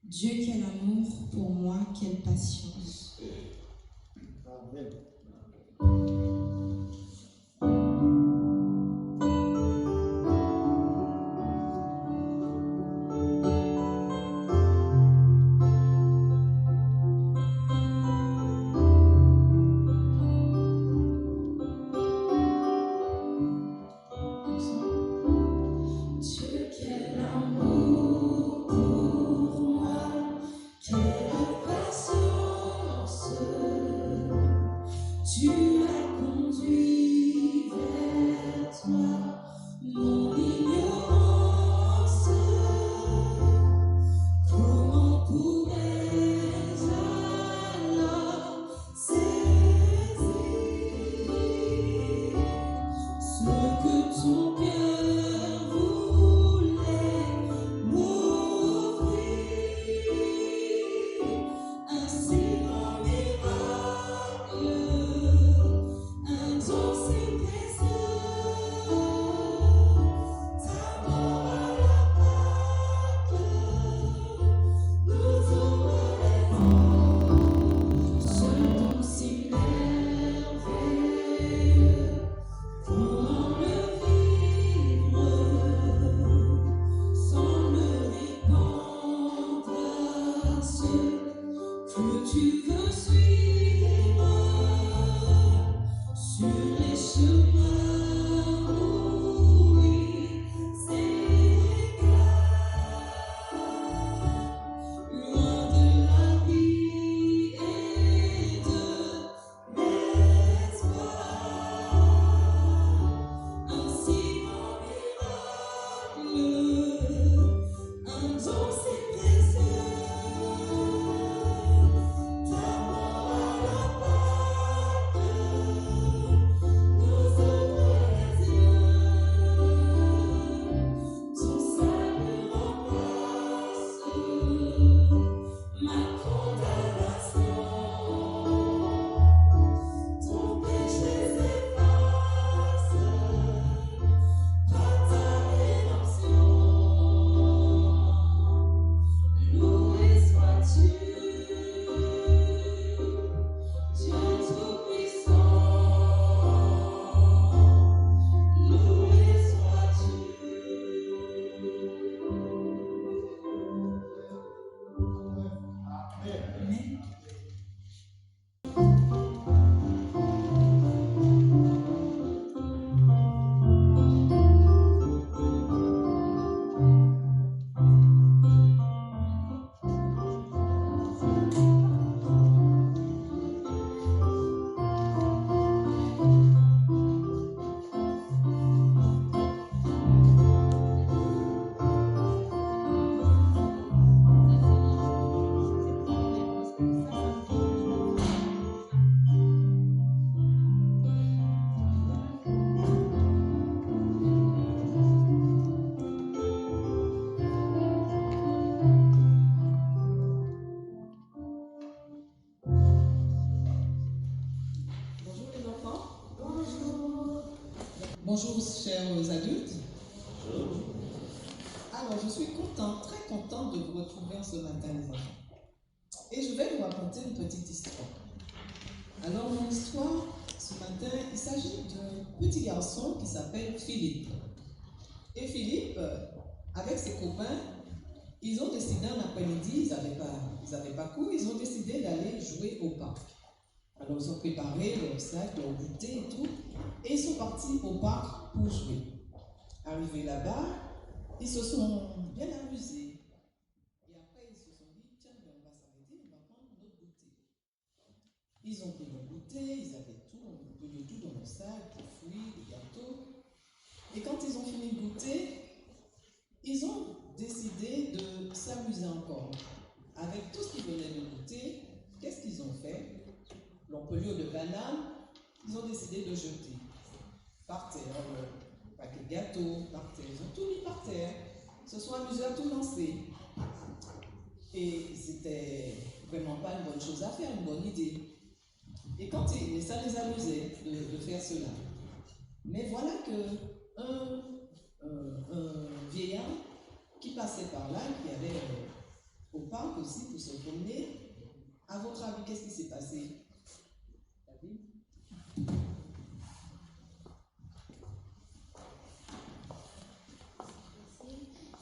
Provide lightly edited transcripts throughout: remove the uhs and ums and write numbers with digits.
Dieu, quel amour pour moi, quelle patience. Amen. Dieu, quel amour pour moi, quelle patience. Tu as conduit vers toi mon ignorance. Comment pourrais-je alors saisir ce que ton cœur voulait m'offrir? Ainsi mon miracle, un don si précieux, ta mort à la Pâque nous ouvre les yeux. Ce don si merveilleux, comment le vivre sans me répandre à ceux que tu veux suivre sur les chemins où il s'égare, loin de la vie et de l'espoir. Ainsi mon miracle, un don si précieux, ta mort à la Pâque nous ouvre les yeux. Ton salut remplace ma condamnation, ton péché s'efface par ta rédemption. Loué sois-tu, Dieu Tout-Puissant. Loué sois-tu. Amen. Bonjour les enfants. Bonjour. Bonjour chers adultes. Alors je suis contente, très contente de vous retrouver ce matin les enfants. Et je vais vous raconter une petite histoire. Alors mon histoire ce matin, il s'agit d'un petit garçon qui s'appelle Philippe. Et Philippe, avec ses copains, ils ont décidé un après-midi, ils n'avaient pas cours, ils ont décidé d'aller jouer au parc. Alors ils ont préparé leur sac, leur goûter et tout, et ils sont partis au parc pour jouer. Arrivés là-bas, ils se sont bien amusés. Et après, ils se sont dit, tiens, ben, on va s'arrêter, on va prendre notre goûter. Ils ont pris leur goûter, ils avaient tout, un peu de tout dans leur sac, des fruits, des gâteaux. Et quand ils ont fini de goûter, ils ont décidé de s'amuser encore. Avec tout ce qu'ils venaient de goûter, qu'est-ce qu'ils ont fait? L'empelure de banane, ils ont décidé de jeter par terre, le paquet de gâteaux, par terre, ils ont tout mis par terre. Ils se sont amusés à tout lancer. Et c'était vraiment pas une bonne chose à faire, une bonne idée. Et ça les amusait de faire cela. Mais voilà qu'un vieillard qui passait par là, qui avait au parc aussi pour se promener. À votre avis, qu'est-ce qui s'est passé? David?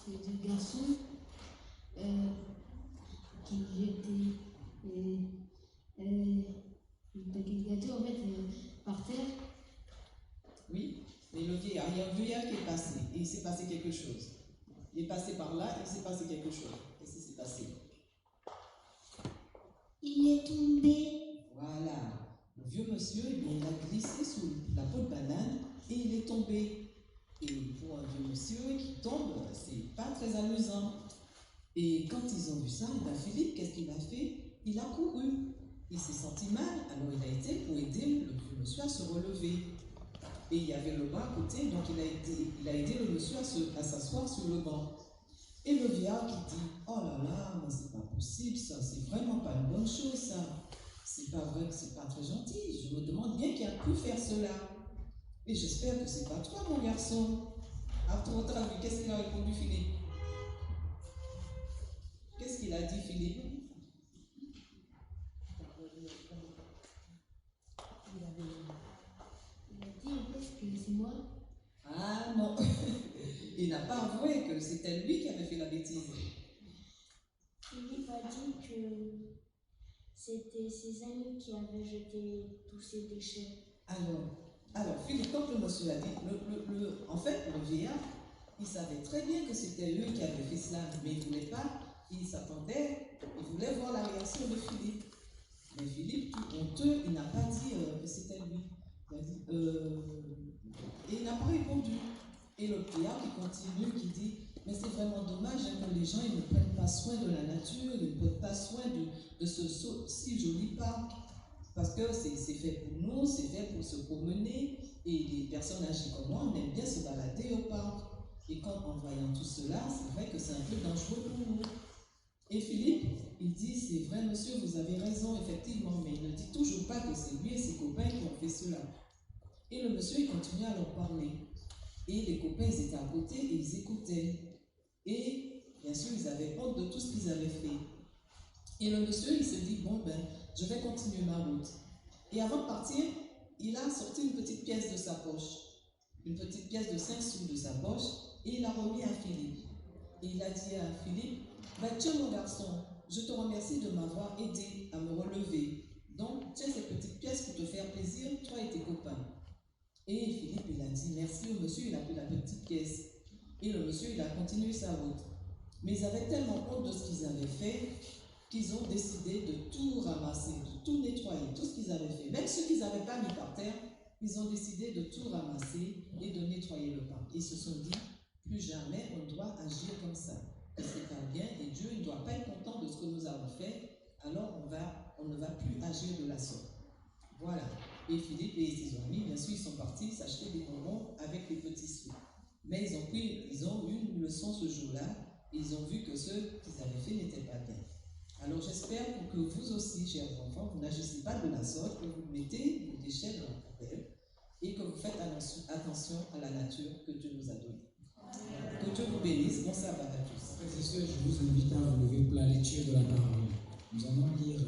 C'est deux garçons qui jetaient une petite gâteau en fait par terre. Oui, mais il y a un vieillard qui est passé et il s'est passé quelque chose. Il est passé par là et il s'est passé quelque chose. Qu'est-ce qui s'est passé? Il est tombé. Voilà. Le vieux monsieur, eh bien, il a glissé sous la peau de banane et il est tombé. Et pour un vieux monsieur qui tombe, c'est pas très amusant. Et quand ils ont vu ça, eh bien, Philippe, qu'est-ce qu'il a fait? Il a couru. Il s'est senti mal, alors il a été pour aider le vieux monsieur à se relever. Et il y avait le banc à côté, donc il a aidé le monsieur à s'asseoir sur le banc. Et le vieillard qui dit, oh là là, mais c'est pas possible ça, c'est vraiment pas une bonne chose ça. C'est pas vrai, c'est pas très gentil. Je me demande bien qui a pu faire cela. Et j'espère que c'est pas toi, mon garçon. À ton avis, qu'est-ce qu'il a répondu, Philippe? Qu'est-ce qu'il a dit, Philippe? Il a dit en fait que c'est moi. Ah non, il n'a pas avoué que c'était lui qui avait fait la bêtise. Philippe a dit que c'était ses amis qui avaient jeté tous ces déchets. Alors Philippe, quand le monsieur a dit, en fait, le vieillard, il savait très bien que c'était eux qui avaient fait cela, mais il ne voulait pas, il s'attendait, il voulait voir la réaction de Philippe. Mais Philippe, tout honteux, il n'a pas dit que c'était lui. Il a dit, et il n'a pas répondu. Et le vieillard qui continue, qui dit, mais c'est vraiment dommage hein, que les gens ils ne prennent pas soin de la nature, ils ne prennent pas soin de ce si joli parc. Parce que c'est fait pour nous, c'est fait pour se promener. Et les personnes âgées comme moi, on aime bien se balader au parc. Et quand, en voyant tout cela, c'est vrai que c'est un peu dangereux pour nous. Et Philippe, il dit, c'est vrai monsieur, vous avez raison, effectivement, mais il ne dit toujours pas que c'est lui et ses copains qui ont fait cela. Et le monsieur, il continue à leur parler. Et les copains, ils étaient à côté et ils écoutaient. Et bien sûr, ils avaient honte de tout ce qu'ils avaient fait. Et le monsieur, il se dit, bon, ben, je vais continuer ma route. Et avant de partir, il a sorti une petite pièce de sa poche. Une petite pièce de 5 sous de sa poche. Et il l'a remis à Philippe. Et il a dit à Philippe, ben, tiens mon garçon, je te remercie de m'avoir aidé à me relever. Donc, tiens cette petite pièce pour te faire plaisir, toi et tes copains. Et Philippe, il a dit merci au monsieur, il a pris la petite pièce. Et le monsieur, il a continué sa route. Mais ils avaient tellement honte de ce qu'ils avaient fait qu'ils ont décidé de tout ramasser, de tout nettoyer, tout ce qu'ils avaient fait. Même ceux qu'ils n'avaient pas mis par terre, ils ont décidé de tout ramasser et de nettoyer le parc. Ils se sont dit, plus jamais on doit agir comme ça. C'est pas bien et Dieu ne doit pas être content de ce que nous avons fait, alors on ne va plus agir de la sorte. Voilà. Et Philippe et ses amis, bien sûr, ils sont partis s'acheter des bonbons avec les petits sous. Mais ils ont eu une leçon ce jour-là et ils ont vu que ce qu'ils avaient fait n'était pas bien. Alors j'espère que vous aussi, chers enfants, vous n'agissez pas de la sorte, que vous mettez vos déchets dans la poubelle et que vous faites attention à la nature que Dieu nous a donnée. Que Dieu vous bénisse. Bon sabbat à tous. Frères et sœurs, je vous invite à vous lever pour la lecture de la parole. Nous allons lire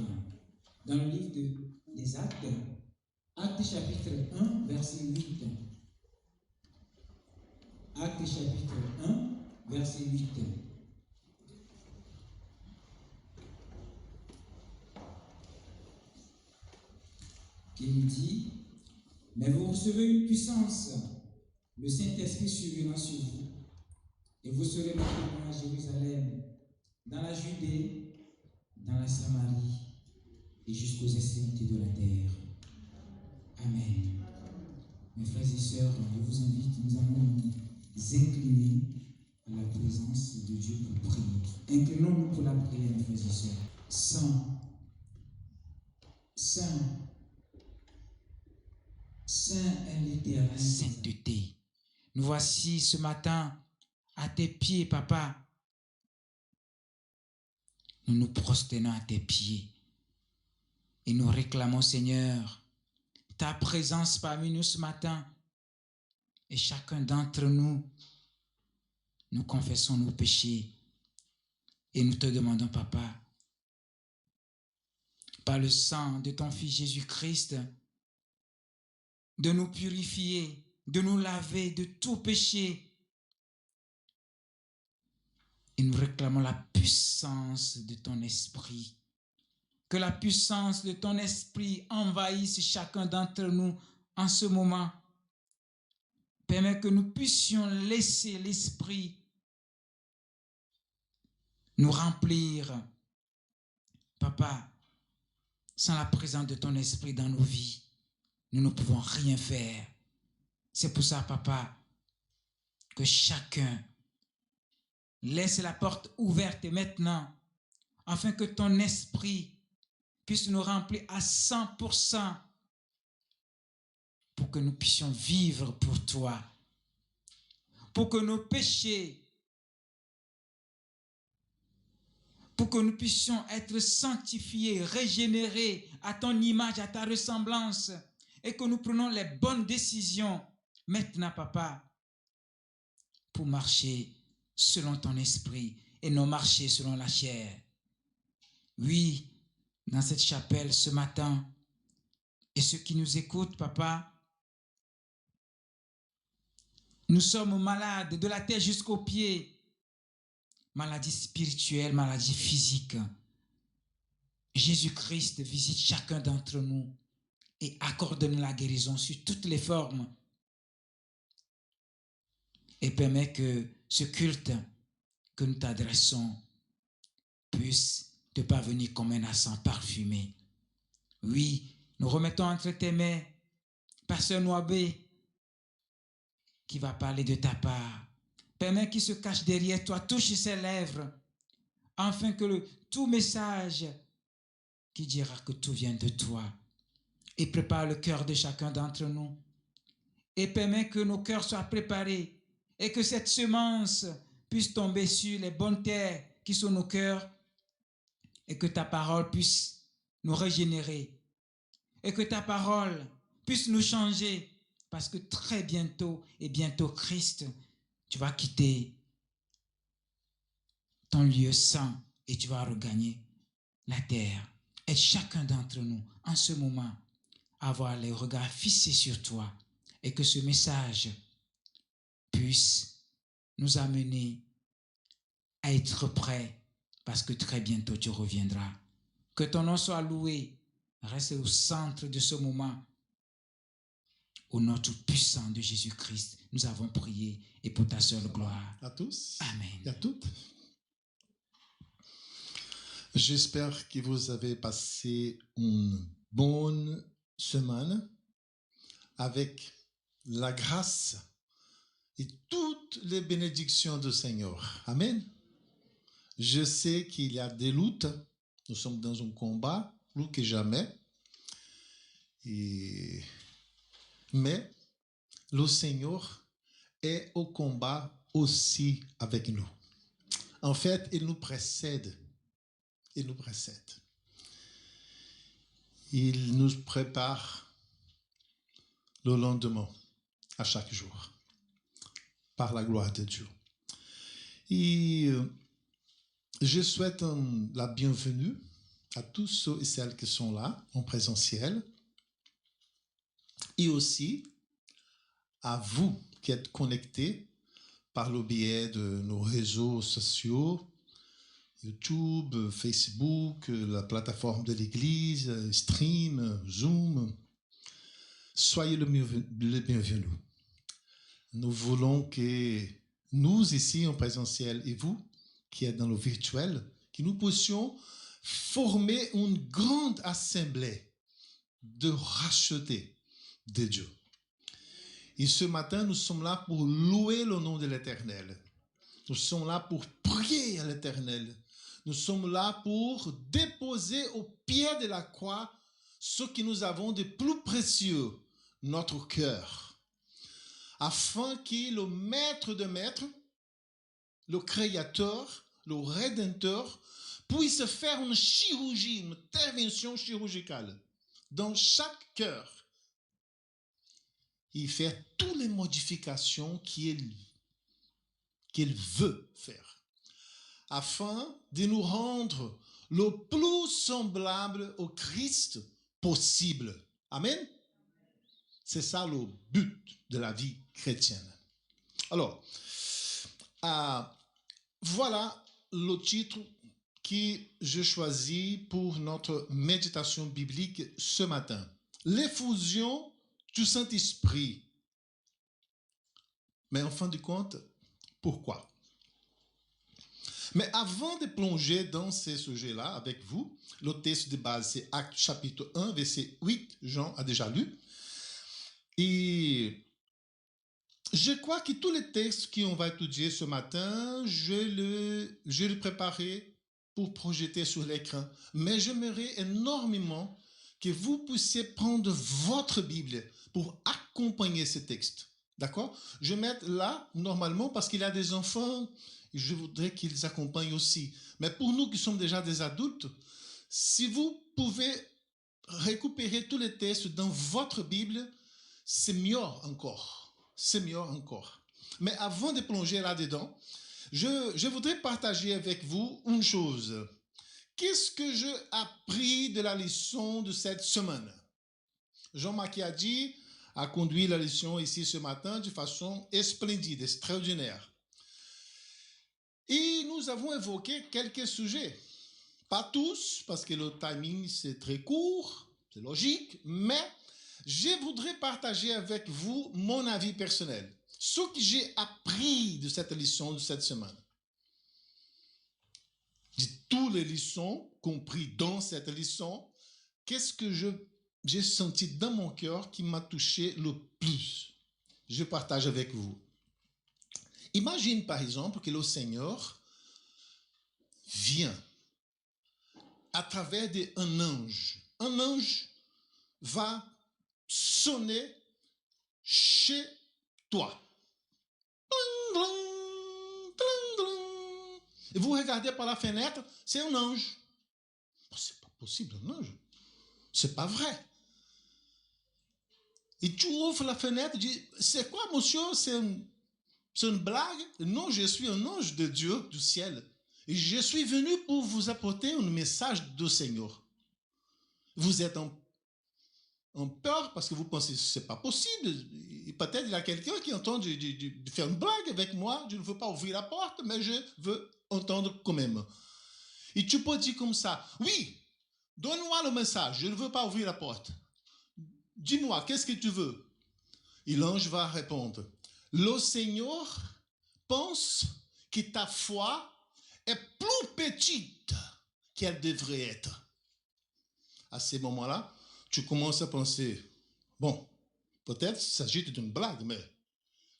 dans le livre des Actes, Actes chapitre 1, verset 8. Actes chapitre 1, verset 8. Qui nous dit, mais vous recevez une puissance, le Saint-Esprit survenant sur vous, et vous serez mes témoins à Jérusalem, dans la Judée, dans la Samarie, et jusqu'aux extrémités de la terre. Amen. Mes frères et sœurs, je vous invite, nous allons nous incliner à la présence de Dieu pour prier. Inclinons-nous pour la prière, mes frères et sœurs. Saint, Saint, Saint est l'Éternel. Sainteté. Nous voici ce matin à tes pieds, Papa. Nous nous prosternons à tes pieds et nous réclamons, Seigneur, ta présence parmi nous ce matin. Et chacun d'entre nous, nous confessons nos péchés. Et nous te demandons, Papa, par le sang de ton Fils Jésus-Christ, de nous purifier, de nous laver de tout péché. Et nous réclamons la puissance de ton esprit. Que la puissance de ton esprit envahisse chacun d'entre nous en ce moment. Permets que nous puissions laisser l'esprit nous remplir. Papa, sans la présence de ton esprit dans nos vies, nous ne pouvons rien faire. C'est pour ça, Papa, que chacun laisse la porte ouverte maintenant, afin que ton esprit puisse nous remplir à 100%, pour que nous puissions vivre pour toi, pour que nos péchés, pour que nous puissions être sanctifiés, régénérés à ton image, à ta ressemblance, et que nous prenions les bonnes décisions maintenant, Papa, pour marcher selon ton esprit et non marcher selon la chair. Oui, dans cette chapelle ce matin, et ceux qui nous écoutent, Papa, nous sommes malades de la tête jusqu'aux pieds, maladie spirituelle, maladie physique. Jésus-Christ visite chacun d'entre nous et accorde-nous la guérison sur toutes les formes. Et permet que ce culte que nous t'adressons puisse te parvenir comme un encens parfumé. Oui, nous remettons entre tes mains Pasteur Noabé qui va parler de ta part. Permets qu'il se cache derrière toi, touche ses lèvres, afin que tout message qui dira que tout vient de toi, et prépare le cœur de chacun d'entre nous, et permets que nos cœurs soient préparés, et que cette semence puisse tomber sur les bonnes terres qui sont nos cœurs, et que ta parole puisse nous régénérer, et que ta parole puisse nous changer, parce que très bientôt, et bientôt Christ, tu vas quitter ton lieu saint et tu vas regagner la terre. Et chacun d'entre nous, en ce moment, avoir les regards fixés sur toi, et que ce message puisse nous amener à être prêts, parce que très bientôt tu reviendras. Que ton nom soit loué. Reste au centre de ce moment. Au nom tout puissant de Jésus-Christ, nous avons prié, et pour ta seule gloire. À tous. Amen. Et à toutes. J'espère que vous avez passé une bonne semaine avec la grâce et toutes les bénédictions du Seigneur. Amen. Je sais qu'il y a des luttes. Nous sommes dans un combat, plus que jamais. Mais le Seigneur est au combat aussi avec nous. En fait, il nous précède. Il nous précède. Il nous prépare le lendemain, à chaque jour, par la gloire de Dieu. Et je souhaite la bienvenue à tous ceux et celles qui sont là, en présentiel, et aussi à vous qui êtes connectés par le biais de nos réseaux sociaux, YouTube, Facebook, la plateforme de l'Église, Stream, Zoom. Soyez le bienvenu. Nous voulons que nous, ici en présentiel, et vous, qui êtes dans le virtuel, que nous puissions former une grande assemblée de rachetés de Dieu. Et ce matin, nous sommes là pour louer le nom de l'Éternel. Nous sommes là pour prier à l'Éternel. Nous sommes là pour déposer au pied de la croix ce que nous avons de plus précieux, notre cœur, afin que le maître de maîtres, le créateur, le rédempteur, puisse faire une chirurgie, une intervention chirurgicale dans chaque cœur et faire toutes les modifications qu'il veut faire. afin de nous rendre le plus semblable au Christ possible. Amen. C'est ça le but de la vie chrétienne. Alors, voilà le titre que j'ai choisi pour notre méditation biblique ce matin. L'effusion du Saint-Esprit. Mais en fin de compte, pourquoi? Mais avant de plonger dans ces sujets-là avec vous, le texte de base, c'est Actes chapitre 1, verset 8, Jean a déjà lu. Et je crois que tous les textes qu'on va étudier ce matin, je les préparé pour projeter sur l'écran. Mais j'aimerais énormément que vous puissiez prendre votre Bible pour accompagner ces textes. D'accord? Je vais mettre là, normalement, parce qu'il y a des enfants, je voudrais qu'ils accompagnent aussi. Mais pour nous qui sommes déjà des adultes, si vous pouvez récupérer tous les textes dans votre Bible, c'est mieux encore. C'est mieux encore. Mais avant de plonger là-dedans, je voudrais partager avec vous une chose. Qu'est-ce que j'ai appris de la leçon de cette semaine? Jean-Marc a conduit la leçon ici ce matin de façon splendide, extraordinaire. Et nous avons évoqué quelques sujets. Pas tous, parce que le timing c'est très court, c'est logique, mais je voudrais partager avec vous mon avis personnel. Ce que j'ai appris de cette leçon de cette semaine. De toutes les leçons compris dans cette leçon, qu'est-ce que j'ai senti dans mon cœur qui m'a touché le plus? Je partage avec vous. Imagine par exemple que le Seigneur vient à travers un ange. Un ange va sonner chez toi. Et vous regardez par la fenêtre, c'est un ange. C'est pas possible, un ange. C'est pas vrai. Et tu ouvres la fenêtre et dis, c'est quoi, monsieur? C'est une blague? Non, je suis un ange de Dieu, du ciel. Et je suis venu pour vous apporter un message du Seigneur. Vous êtes en peur parce que vous pensez que ce n'est pas possible. Et peut-être il y a quelqu'un qui entend de faire une blague avec moi. Je ne veux pas ouvrir la porte, mais je veux entendre quand même. Et tu peux dire comme ça, oui, donne-moi le message, je ne veux pas ouvrir la porte. Dis-moi, qu'est-ce que tu veux? Et l'ange va répondre, le Seigneur pense que ta foi est plus petite qu'elle devrait être. À ce moment-là, tu commences à penser, bon, peut-être il s'agit d'une blague, mais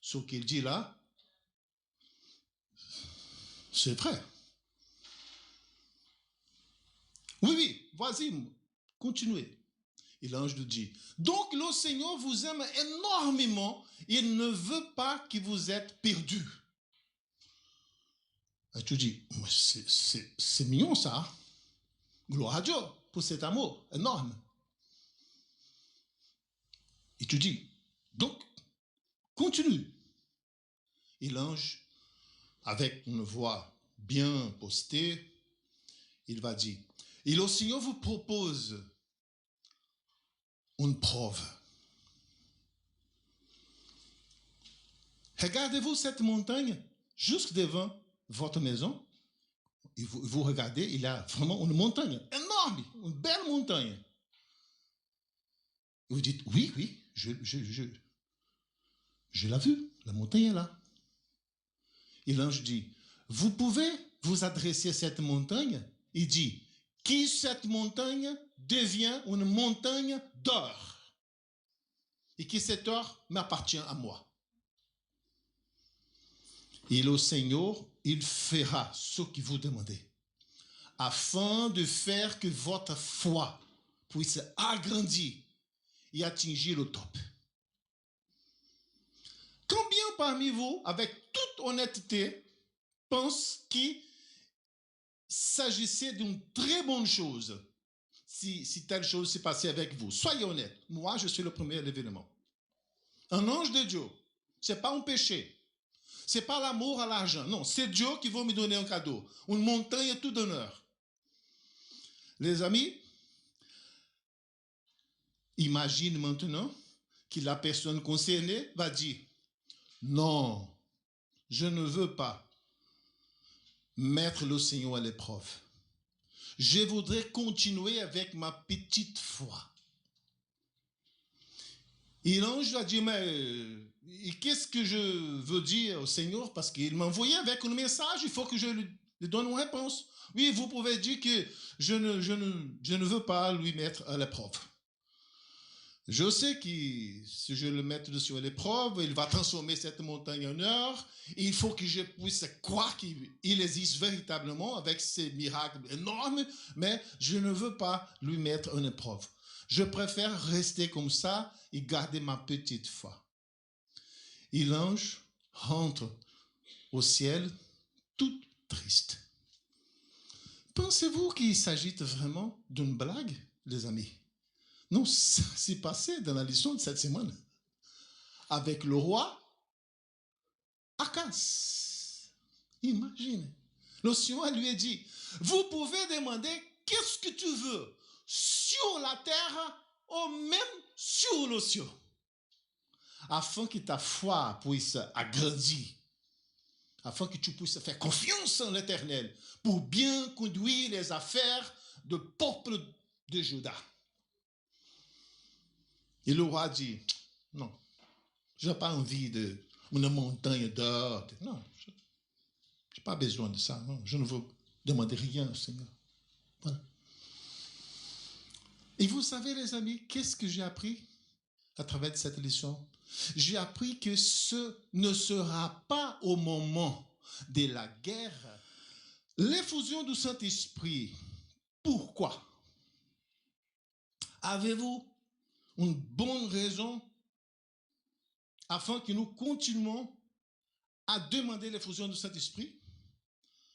ce qu'il dit là, c'est vrai. Oui, vas-y, continuez. Et l'ange lui dit, donc le Seigneur vous aime énormément, il ne veut pas que vous êtes perdus. Et tu dis, c'est mignon ça. Gloire à Dieu pour cet amour énorme. Et tu dis, donc, continue. Et l'ange, avec une voix bien postée, il va dire, et le Seigneur vous propose une preuve. Regardez-vous cette montagne juste devant votre maison. Et vous regardez, il y a vraiment une montagne énorme, une belle montagne. Et vous dites, oui, je l'ai vue, la montagne est là. Et l'ange dit, vous pouvez vous adresser à cette montagne? Il dit, que cette montagne devient une montagne d'or. Et que cet or m'appartient à moi. Et le Seigneur, il fera ce que vous demandez, afin de faire que votre foi puisse agrandir et atteindre le top. Combien parmi vous, avec toute honnêteté, pensent qu'il s'agissait d'une très bonne chose si telle chose s'est passée avec vous? Soyez honnête. Moi, je suis le premier à l'événement. Un ange de Dieu, ce n'est pas un péché. c'est pas l'amour à l'argent. Non, c'est Dieu qui va me donner un cadeau. Une montagne tout d'honneur. Les amis, imagine maintenant que la personne concernée va dire, non, je ne veux pas mettre le Seigneur à l'épreuve. Je voudrais continuer avec ma petite foi. Et l'ange a dit, mais qu'est-ce que je veux dire au Seigneur? Parce qu'il m'a envoyé avec un message, il faut que je lui donne une réponse. Oui, vous pouvez dire que je ne veux pas lui mettre à l'épreuve. Je sais que si je le mets dessus à l'épreuve, il va transformer cette montagne en or. Il faut que je puisse croire qu'il existe véritablement avec ces miracles énormes, mais je ne veux pas lui mettre en épreuve. Je préfère rester comme ça et garder ma petite foi. Et l'ange rentre au ciel tout triste. Pensez-vous qu'il s'agit vraiment d'une blague, les amis? Non, ça s'est passé dans la leçon de cette semaine avec le roi Akaz. Imaginez. Le Seigneur lui a dit, vous pouvez demander qu'est-ce que tu veux sur la terre ou même sur le ciel, afin que ta foi puisse agrandir, afin que tu puisses faire confiance en l'Éternel pour bien conduire les affaires du peuple de Juda. Et le roi dit, non, je n'ai pas envie d'une montagne d'or. Non, je n'ai pas besoin de ça. Non, je ne veux demander rien au Seigneur. Voilà. Et vous savez, les amis, qu'est-ce que j'ai appris à travers cette leçon? J'ai appris que ce ne sera pas au moment de la guerre l'effusion du Saint-Esprit. Pourquoi? Avez-vous une bonne raison afin que nous continuions à demander l'effusion du Saint-Esprit?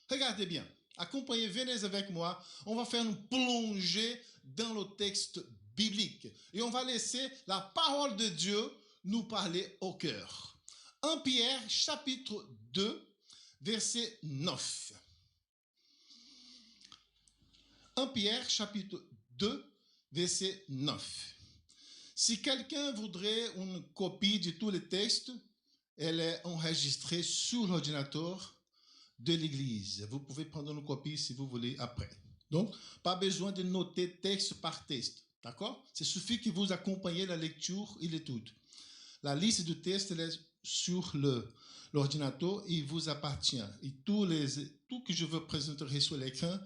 Regardez bien, accompagnez, venez avec moi, on va faire une plongée dans le texte biblique et on va laisser la parole de Dieu nous parler au cœur. 1 Pierre chapitre 2 verset 9. 1 Pierre chapitre 2 verset 9. Si quelqu'un voudrait une copie de tous les textes, elle est enregistrée sur l'ordinateur de l'église. Vous pouvez prendre une copie si vous voulez après. Donc, pas besoin de noter texte par texte. D'accord? Il suffit que vous accompagniez la lecture et l'étude. La liste de textes est sur l'ordinateur et il vous appartient. Et tout que je veux présenter sur l'écran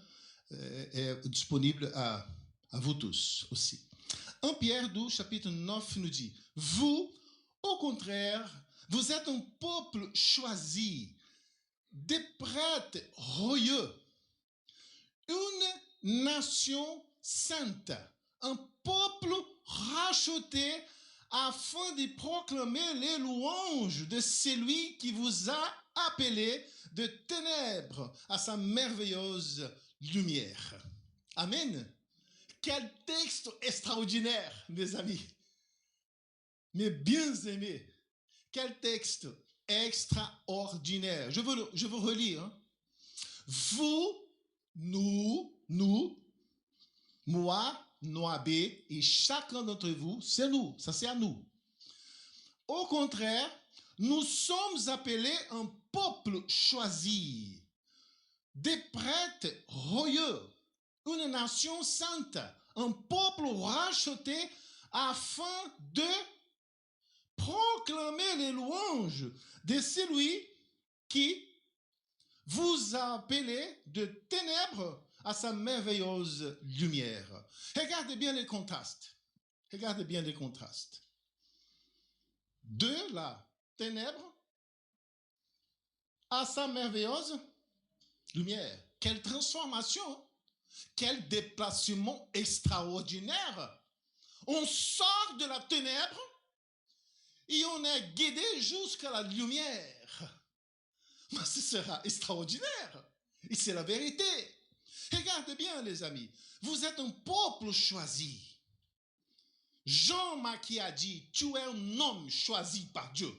est disponible à vous tous aussi. 1 Pierre 2, chapitre 9 nous dit, vous, au contraire, vous êtes un peuple choisi, des prêtres royaux, une nation sainte, un peuple racheté afin de proclamer les louanges de celui qui vous a appelé de ténèbres à sa merveilleuse lumière. Amen. Quel texte extraordinaire, mes amis, mes bien-aimés. Quel texte extraordinaire. Je veux relire. Hein. Vous, nous, moi, Noabé et chacun d'entre vous, c'est nous, ça c'est à nous. Au contraire, nous sommes appelés un peuple choisi, des prêtres royaux, une nation sainte, un peuple racheté afin de proclamer les louanges de celui qui vous a appelé de ténèbres à sa merveilleuse lumière. Regardez bien les contrastes. Regardez bien les contrastes. De la ténèbre à sa merveilleuse lumière. Quelle transformation! Quel déplacement extraordinaire! On sort de la ténèbre et on est guidé jusqu'à la lumière. Mais ce sera extraordinaire. Et c'est la vérité. Regardez bien, les amis. Vous êtes un peuple choisi. Jean Marc a dit, tu es un homme choisi par Dieu.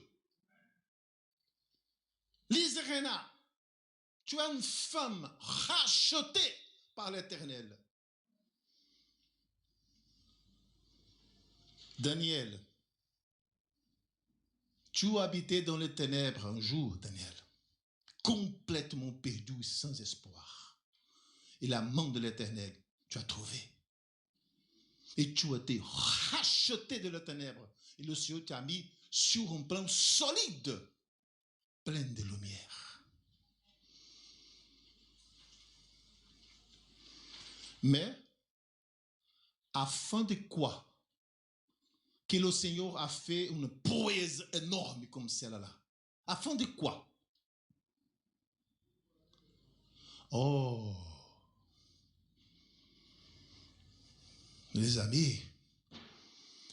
L'Israëna, tu es une femme rachetée par l'Éternel. Daniel, tu habitais dans les ténèbres un jour, Daniel, complètement perdu, sans espoir. Et la main de l'Éternel, tu as trouvé. Et tu as été racheté de la ténèbre. Et le Seigneur t'a mis sur un plan solide, plein de lumière. Mais, afin de quoi? Que le Seigneur a fait une prouesse énorme comme celle-là. Afin de quoi? Oh, les amis,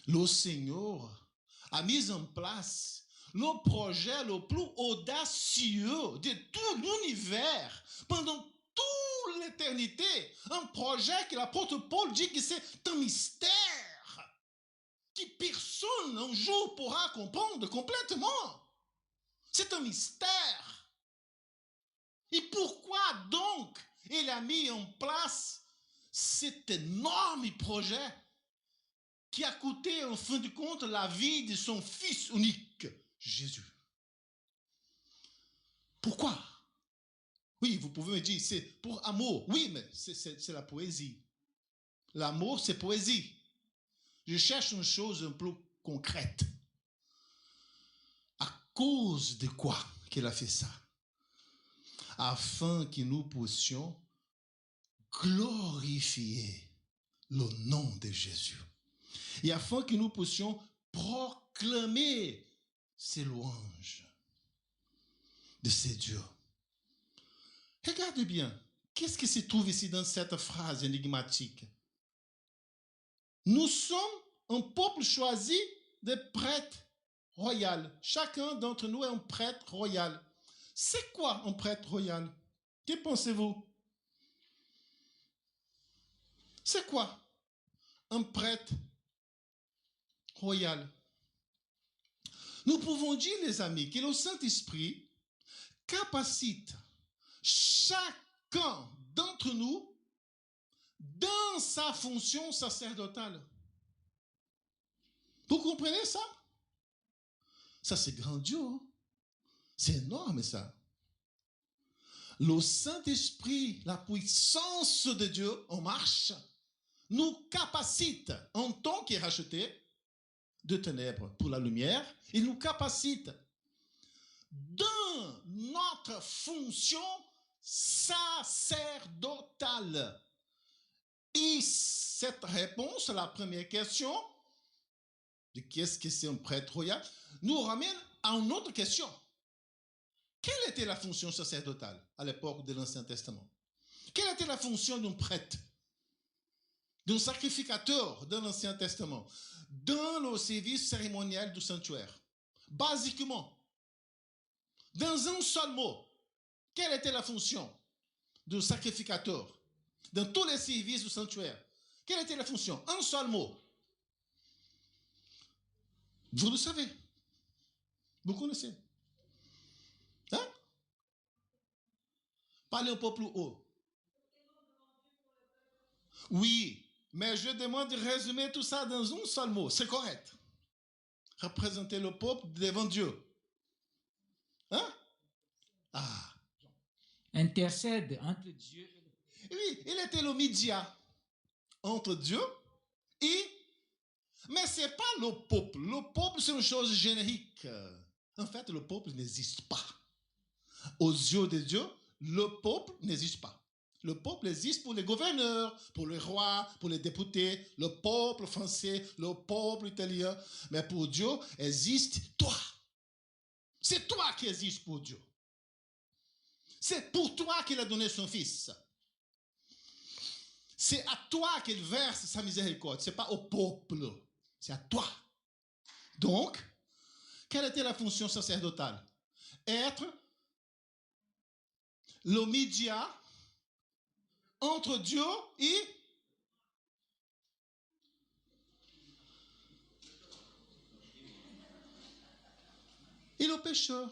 le Seigneur a mis en place le projet le plus audacieux de tout l'univers pendant toute l'éternité. Un projet que l'apôtre Paul dit que c'est un mystère que personne un jour pourra comprendre complètement. C'est un mystère. Et pourquoi donc il a mis en place cet énorme projet qui a coûté en fin de compte la vie de son fils unique, Jésus? Pourquoi? Oui, vous pouvez me dire, c'est pour amour. Oui, mais c'est la poésie. L'amour, c'est poésie. Je cherche une chose un peu concrète. À cause de quoi qu'il a fait ça? Afin que nous puissions glorifier le nom de Jésus. Et afin que nous puissions proclamer ses louanges de ces dieux. Regardez bien, qu'est-ce qui se trouve ici dans cette phrase énigmatique? Nous sommes un peuple choisi de prêtres royaux. Chacun d'entre nous est un prêtre royal. C'est quoi un prêtre royal? Que pensez-vous? C'est quoi un prêtre royal? Nous pouvons dire, les amis, que le Saint-Esprit capacite chacun d'entre nous dans sa fonction sacerdotale. Vous comprenez ça? Ça, c'est grandiose. Hein? C'est énorme, ça. Le Saint-Esprit, la puissance de Dieu en marche, nous capacite, en tant qu'il est racheté de ténèbres pour la lumière, il nous capacite dans notre fonction sacerdotale. Et cette réponse à la première question, de qu'est-ce que c'est un prêtre royal, nous ramène à une autre question. Quelle était la fonction sacerdotale à l'époque de l'Ancien Testament? Quelle était la fonction d'un prêtre, d'un sacrificateur de l'Ancien Testament, dans le service cérémoniel du sanctuaire? Basiquement, dans un seul mot, quelle était la fonction du sacrificateur dans tous les services du sanctuaire? Quelle était la fonction? Un seul mot. Vous le savez. Vous connaissez. Hein? Parlez un peu plus haut. Oui, mais je demande de résumer tout ça dans un seul mot. C'est correct. Représenter le peuple devant Dieu. Hein? Ah. Intercède entre Dieu et le peuple. Oui, il était le média entre Dieu et... Mais ce n'est pas le peuple. Le peuple, c'est une chose générique. En fait, le peuple n'existe pas. Aux yeux de Dieu, le peuple n'existe pas. Le peuple existe pour les gouverneurs, pour les rois, pour les députés, le peuple français, le peuple italien. Mais pour Dieu, existe toi. C'est toi qui existes pour Dieu. C'est pour toi qu'il a donné son fils. C'est à toi qu'il verse sa miséricorde. Ce n'est pas au peuple. C'est à toi. Donc, quelle était la fonction sacerdotale? Être le média entre Dieu et le pécheur.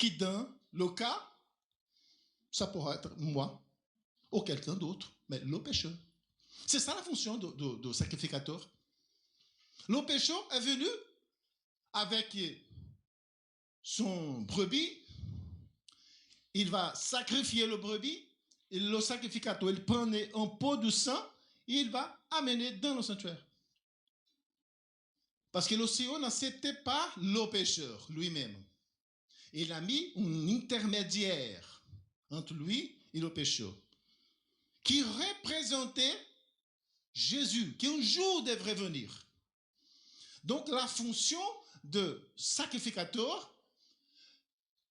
qui dans le cas, ça pourrait être moi ou quelqu'un d'autre, mais le pécheur. C'est ça la fonction de sacrificateur. Le pécheur est venu avec son brebis, il va sacrifier le brebis, et le sacrificateur, il prend un pot de sang, et il va amener dans le sanctuaire. Parce que le Seigneur n'acceptait pas le pécheur lui-même. Il a mis un intermédiaire entre lui et le pécheur, qui représentait Jésus, qui un jour devrait venir. Donc la fonction de sacrificateur,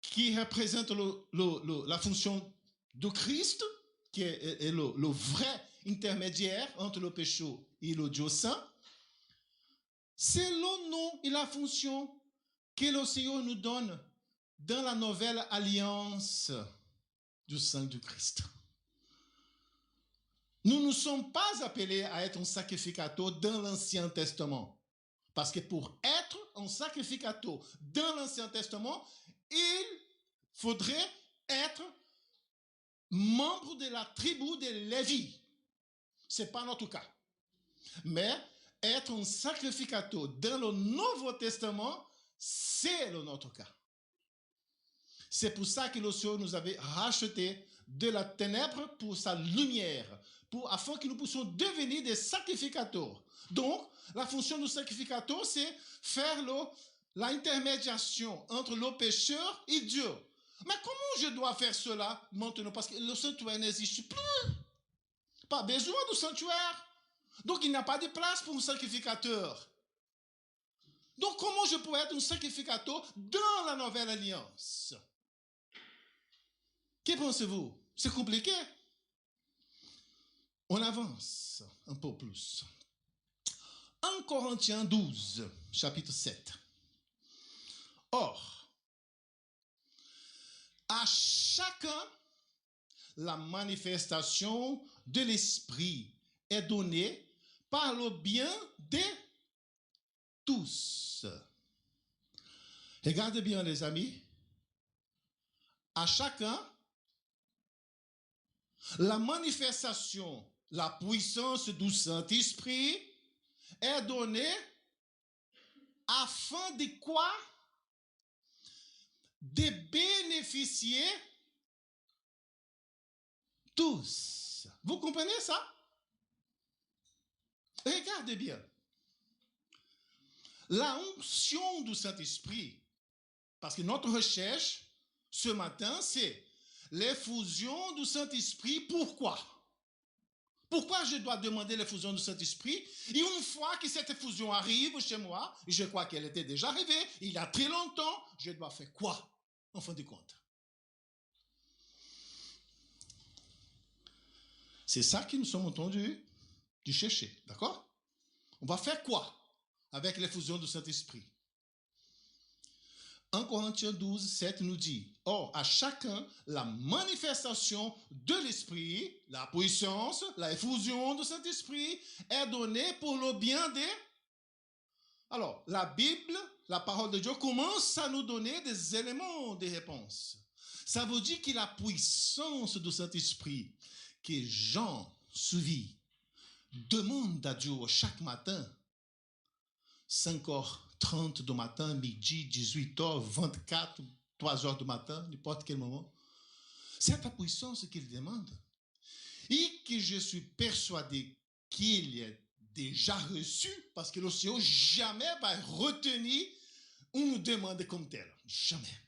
qui représente la fonction de Christ, qui est le vrai intermédiaire entre le pécheur et le Dieu saint, c'est le nom et la fonction que le Seigneur nous donne dans la nouvelle alliance du sang du Christ. Nous ne sommes pas appelés à être un sacrificateur dans l'Ancien Testament. Parce que pour être un sacrificateur dans l'Ancien Testament, il faudrait être membre de la tribu de Lévi. Ce n'est pas notre cas. Mais être un sacrificateur dans le Nouveau Testament, c'est notre cas. C'est pour ça que le Seigneur nous avait racheté de la ténèbre pour sa lumière, afin que nous puissions devenir des sacrificateurs. Donc, la fonction du sacrificateur, c'est faire l'intermédiation entre le pécheur et Dieu. Mais comment je dois faire cela maintenant? Parce que le sanctuaire n'existe plus. Pas besoin de sanctuaire. Donc, il n'y a pas de place pour un sacrificateur. Donc, comment je peux être un sacrificateur dans la nouvelle alliance? Que pensez-vous? C'est compliqué. On avance un peu plus. 1 Corinthiens 12, chapitre 7. Or, à chacun, la manifestation de l'Esprit est donnée par le bien de tous. Regardez bien, les amis. À chacun, la manifestation, la puissance du Saint-Esprit est donnée afin de quoi? De bénéficier tous. Vous comprenez ça? Regardez bien. La onction du Saint-Esprit, parce que notre recherche ce matin, c'est l'effusion du Saint-Esprit. Pourquoi? Pourquoi je dois demander l'effusion du Saint-Esprit? Et une fois que cette effusion arrive chez moi, je crois qu'elle était déjà arrivée, il y a très longtemps, je dois faire quoi, en fin de compte? C'est ça que nous sommes en train de chercher, d'accord? On va faire quoi avec l'effusion du Saint-Esprit? 1 Corinthiens 12, 7 nous dit, or, à chacun, la manifestation de l'Esprit, la puissance, la effusion du Saint-Esprit est donnée pour le bien des... Alors, la Bible, la parole de Dieu, commence à nous donner des éléments de réponse. Ça veut dire que la puissance du Saint-Esprit que Jean suivit demande à Dieu chaque matin, 5h30 du matin, midi, 18h, 24, 3h du matin, n'importe quel moment. C'est la puissance qu'il demande. Et que je suis persuadé qu'il est déjà reçu, parce que le Seigneur jamais va retenir une demande comme telle. Jamais.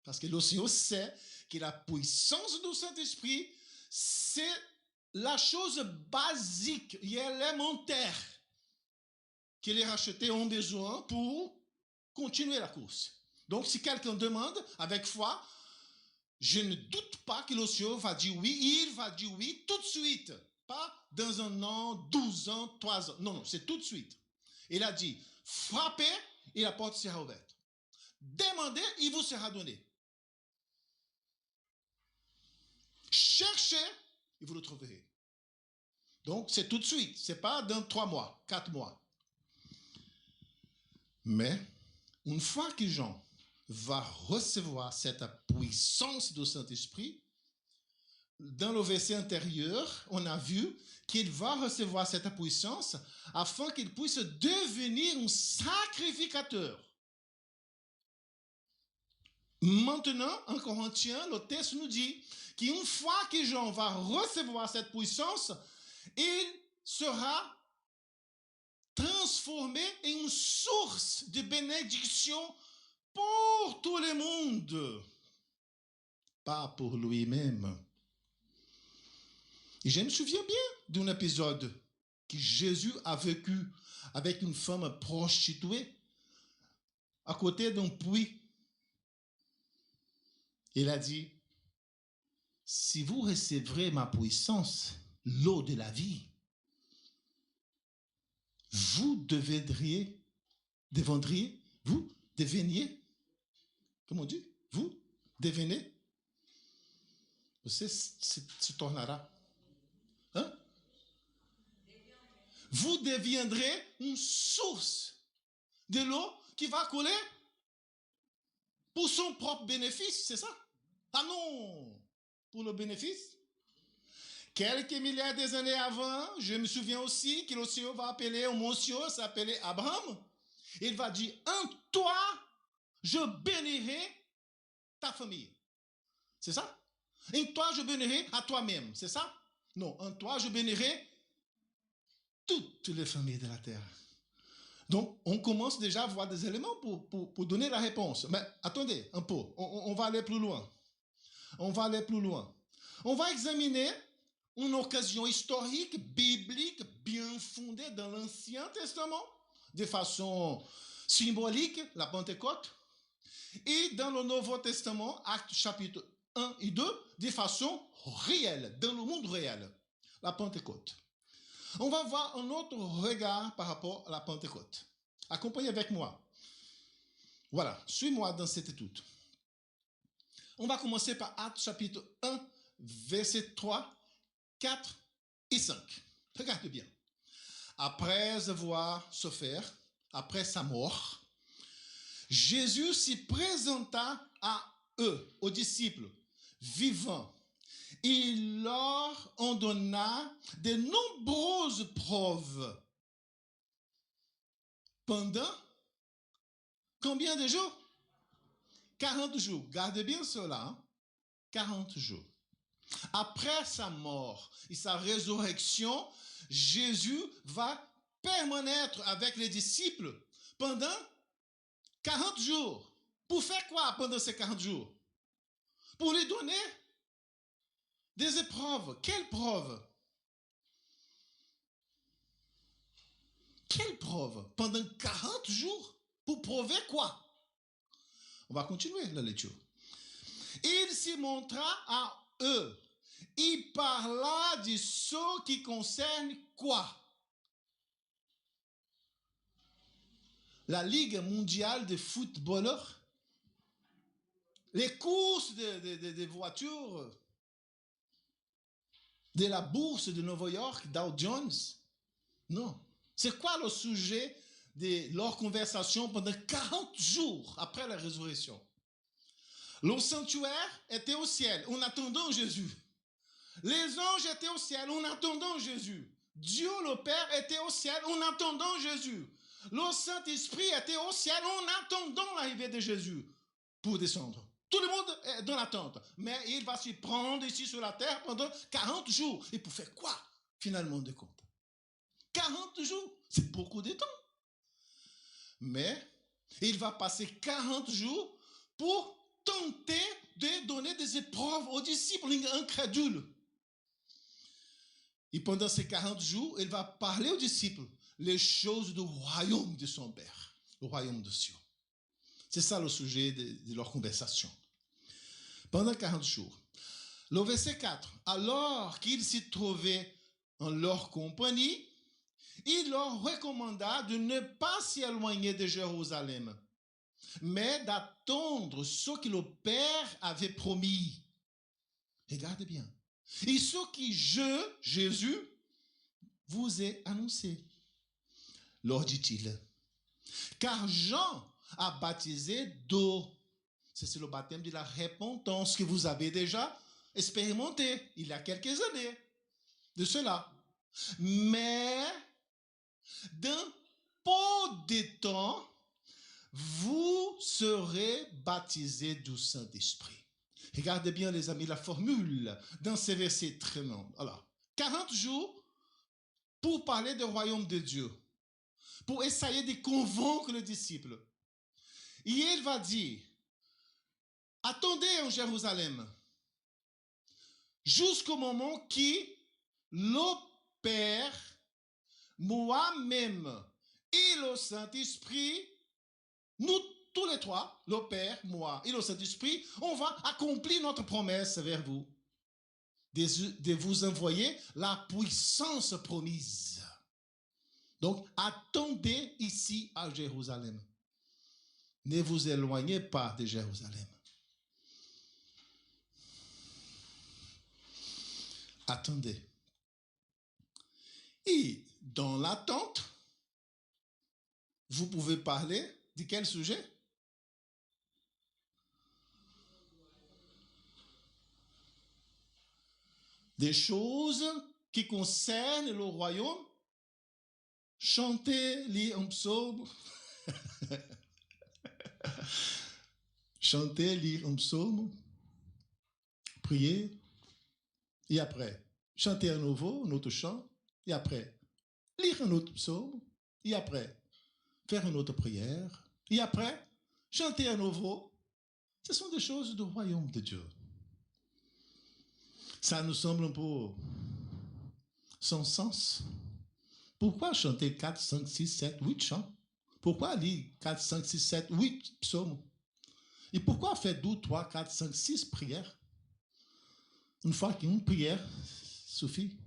Parce que le Seigneur sait que la puissance du Saint-Esprit, c'est la chose basique et élémentaire que les rachetés ont besoin pour continuer la course. Donc, si quelqu'un demande avec foi, je ne doute pas que le Seigneur va dire oui, il va dire oui tout de suite. Pas dans 1 an, 12 ans, 3 ans. Non, non, c'est tout de suite. Il a dit, frappez et la porte sera ouverte. Demandez, il vous sera donné. Cherchez, et vous le trouverez. Donc, c'est tout de suite. Ce n'est pas dans 3 mois, 4 mois. Mais, une fois que Jean va recevoir cette puissance du Saint-Esprit. Dans le verset antérieur, on a vu qu'il va recevoir cette puissance afin qu'il puisse devenir un sacrificateur. Maintenant, en Corinthiens, le texte nous dit qu'une fois que Jean va recevoir cette puissance, il sera transformé en une source de bénédiction pour tout le monde, pas pour lui-même. Et je me souviens bien d'un épisode que Jésus a vécu avec une femme prostituée à côté d'un puits. Il a dit, si vous recevrez ma puissance, l'eau de la vie, vous deveniez, comment on dit? Vous devenez, você se tornará. Hein? Vous deviendrez une source de l'eau qui va couler pour son propre bénéfice, c'est ça? Ah non, pour le bénéfice. Quelques milliards d'années avant, je me souviens aussi que le Seigneur va appeler un monsieur, s'appelait Abraham. Il va dire, en toi, je bénirai ta famille. C'est ça? En toi, je bénirai à toi-même. C'est ça? Non, en toi, je bénirai toutes les familles de la terre. Donc, on commence déjà à voir des éléments pour donner la réponse. Mais attendez un peu, on va aller plus loin. On va aller plus loin. On va examiner une occasion historique, biblique, bien fondée dans l'Ancien Testament, de façon symbolique, la Pentecôte, et dans le Nouveau Testament, Actes chapitre 1 et 2, de façon réelle, dans le monde réel, la Pentecôte. On va voir un autre regard par rapport à la Pentecôte. Accompagnez avec moi. Voilà, suis-moi dans cette étude. On va commencer par Actes chapitre 1, verset 3, 4 et 5. Regardez bien. Après avoir souffert, après sa mort, Jésus s'y présenta à eux, aux disciples, vivants. Il leur en donna de nombreuses preuves. Pendant combien de jours? 40 jours. Gardez bien cela. Hein? 40 jours. Après sa mort et sa résurrection, Jésus va permanêtre avec les disciples pendant 40 jours. Pour faire quoi pendant ces 40 jours? Pour lui donner des épreuves. Quelles preuves? Quelles preuves? Pendant 40 jours? Pour prouver quoi? On va continuer la lecture. Il s'y montra à eux. Il parla de ce qui concerne quoi? La Ligue mondiale de footballeurs? Les courses de voitures? De la bourse de New York, Dow Jones? Non. C'est quoi le sujet de leur conversation pendant 40 jours après la résurrection? Le sanctuaire était au ciel en attendant Jésus. Les anges étaient au ciel en attendant Jésus. Dieu le Père était au ciel en attendant Jésus. Le Saint-Esprit était au ciel en attendant l'arrivée de Jésus pour descendre. Tout le monde est dans l'attente. Mais il va s'y prendre ici sur la terre pendant 40 jours. Et pour faire quoi, finalement, de compte? 40 jours, c'est beaucoup de temps. Mais il va passer 40 jours pour tenter de donner des épreuves aux disciples incrédules. Et pendant ces 40 jours, il va parler aux disciples les choses du royaume de son Père, le royaume de Dieu. C'est ça le sujet de leur conversation. Pendant 40 jours. Le verset 4. Alors qu'ils s'y trouvaient en leur compagnie, il leur recommanda de ne pas s'y éloigner de Jérusalem, mais d'attendre ce que le Père avait promis. Regardez bien. Et ce qui Jésus, vous ai annoncé. Leur dit-il. Car Jean a baptisé d'eau c'est le baptême de la repentance que vous avez déjà expérimenté il y a quelques années de cela. Mais dans peu de temps, vous serez baptisés du Saint-Esprit. Regardez bien, les amis, la formule dans ces versets très longs. Alors, 40 jours pour parler du royaume de Dieu, pour essayer de convaincre les disciples. Et il va dire, attendez en Jérusalem jusqu'au moment qui le Père, moi-même et le Saint-Esprit, nous tous les trois, le Père, moi et le Saint-Esprit, on va accomplir notre promesse vers vous, de vous envoyer la puissance promise. Donc, attendez ici à Jérusalem. Ne vous éloignez pas de Jérusalem. Attendez. Et dans l'attente, vous pouvez parler de quel sujet? Des choses qui concernent le royaume. Chanter, lire un psaume. Chanter, lire un psaume. Prier. Et après, chanter à nouveau un autre chant. Et après, lire un autre psaume. Et après, faire une autre prière. Et après, chanter à nouveau. Ce sont des choses du royaume de Dieu. Ça nous semble un peu sans sens. Pourquoi chanter 4, 5, 6, 7, 8 chants? Pourquoi lire 4, 5, 6, 7, 8 psaumes? Et pourquoi faire 2, 3, 4, 5, 6 prières? Une fois qu'une prière suffit.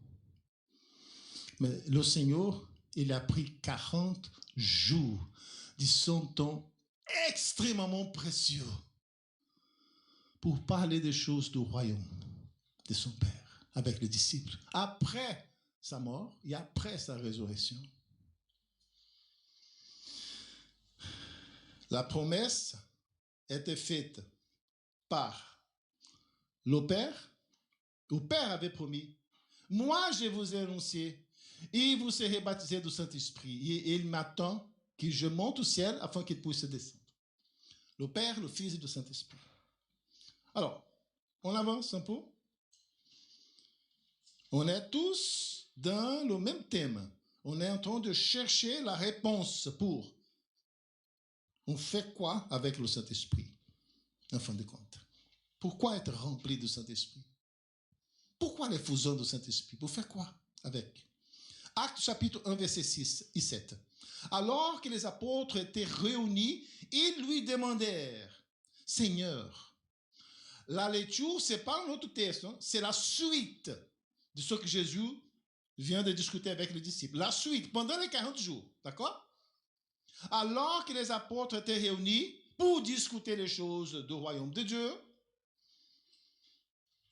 Mais le Seigneur, il a pris 40 jours de son temps extrêmement précieux pour parler des choses du royaume de son Père avec les disciples. Après sa mort et après sa résurrection. La promesse était faite par le Père. Le Père avait promis, moi je vous ai annoncé, et vous serez baptisés du Saint-Esprit. Et il m'attend que je monte au ciel afin qu'il puisse descendre. Le Père, le Fils et le Saint-Esprit. Alors, on avance un peu. On est tous dans le même thème. On est en train de chercher la réponse pour on fait quoi avec le Saint-Esprit, en fin de compte. Pourquoi être rempli du Saint-Esprit? Pourquoi l'effusion du Saint-Esprit? Pour faire quoi avec? Actes chapitre 1, verset 6 et 7. Alors que les apôtres étaient réunis, ils lui demandèrent, Seigneur, la lecture, ce n'est pas un autre texte, hein, c'est la suite de ce que Jésus vient de discuter avec les disciples. La suite, pendant les 40 jours, d'accord? Alors que les apôtres étaient réunis pour discuter les choses du royaume de Dieu,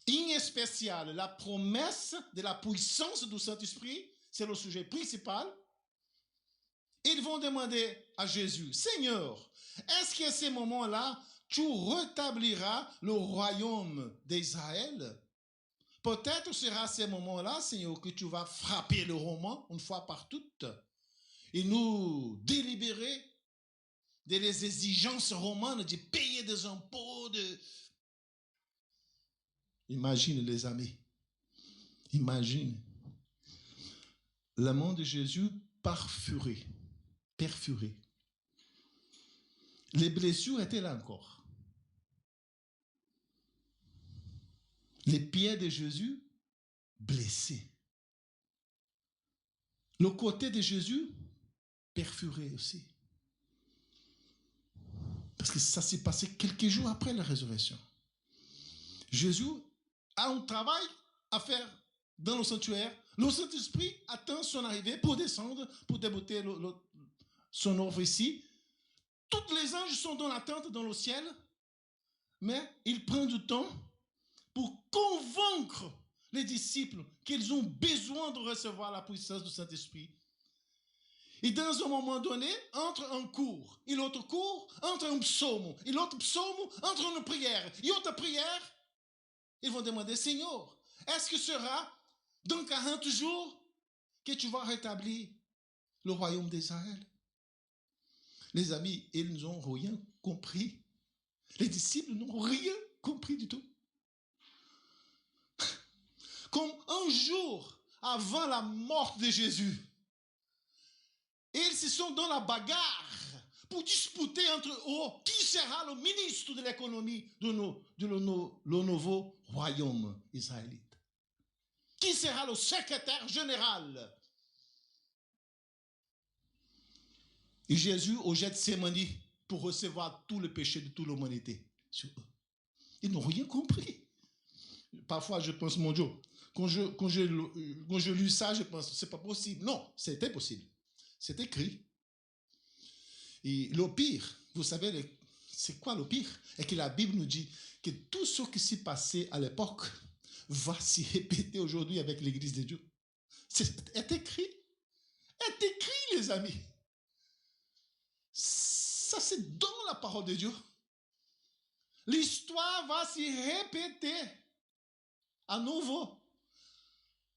en spécial, la promesse de la puissance du Saint-Esprit, c'est le sujet principal. Ils vont demander à Jésus, Seigneur, est-ce qu'à ces moments-là, tu rétabliras le royaume d'Israël? Peut-être sera à ces moments-là, Seigneur, que tu vas frapper le Romain une fois par toutes et nous délibérer des exigences romaines de payer des impôts. Imagine les amis, imagine la main de Jésus perfurée. Les blessures étaient là encore. Les pieds de Jésus blessés. Le côté de Jésus perfuré aussi. Parce que ça s'est passé quelques jours après la résurrection. Jésus a un travail à faire dans le sanctuaire. Le Saint-Esprit attend son arrivée pour descendre, pour débuter son œuvre ici. Tous les anges sont dans l'attente dans le ciel, mais il prend du temps pour convaincre les disciples qu'ils ont besoin de recevoir la puissance du Saint-Esprit. Et dans un moment donné, entre un cours et l'autre cours, entre un psaume et l'autre psaume, entre une prière et autre prière, ils vont demander, Seigneur, est-ce que ce sera dans 40 jours que tu vas rétablir le royaume d'Israël? Les amis, ils n'ont rien compris. Les disciples n'ont rien compris du tout. Comme un jour avant la mort de Jésus, ils se sont dans la bagarre pour disputer entre eux qui sera le ministre de l'économie de le nouveau royaume israélite. Qui sera le secrétaire général? Et Jésus, au Gethsémani, pour recevoir tout le péché de toute l'humanité sur eux. Ils n'ont rien compris. Parfois, je pense, mon Dieu, quand je lis ça, je pense, c'est pas possible. Non, c'était possible. C'est écrit. Et le pire, vous savez, c'est quoi le pire? Et que la Bible nous dit que tout ce qui s'est passé à l'époque va s'y répéter aujourd'hui avec l'Église de Dieu. C'est écrit. C'est écrit, les amis. Ça, c'est dans la parole de Dieu. L'histoire va s'y répéter à nouveau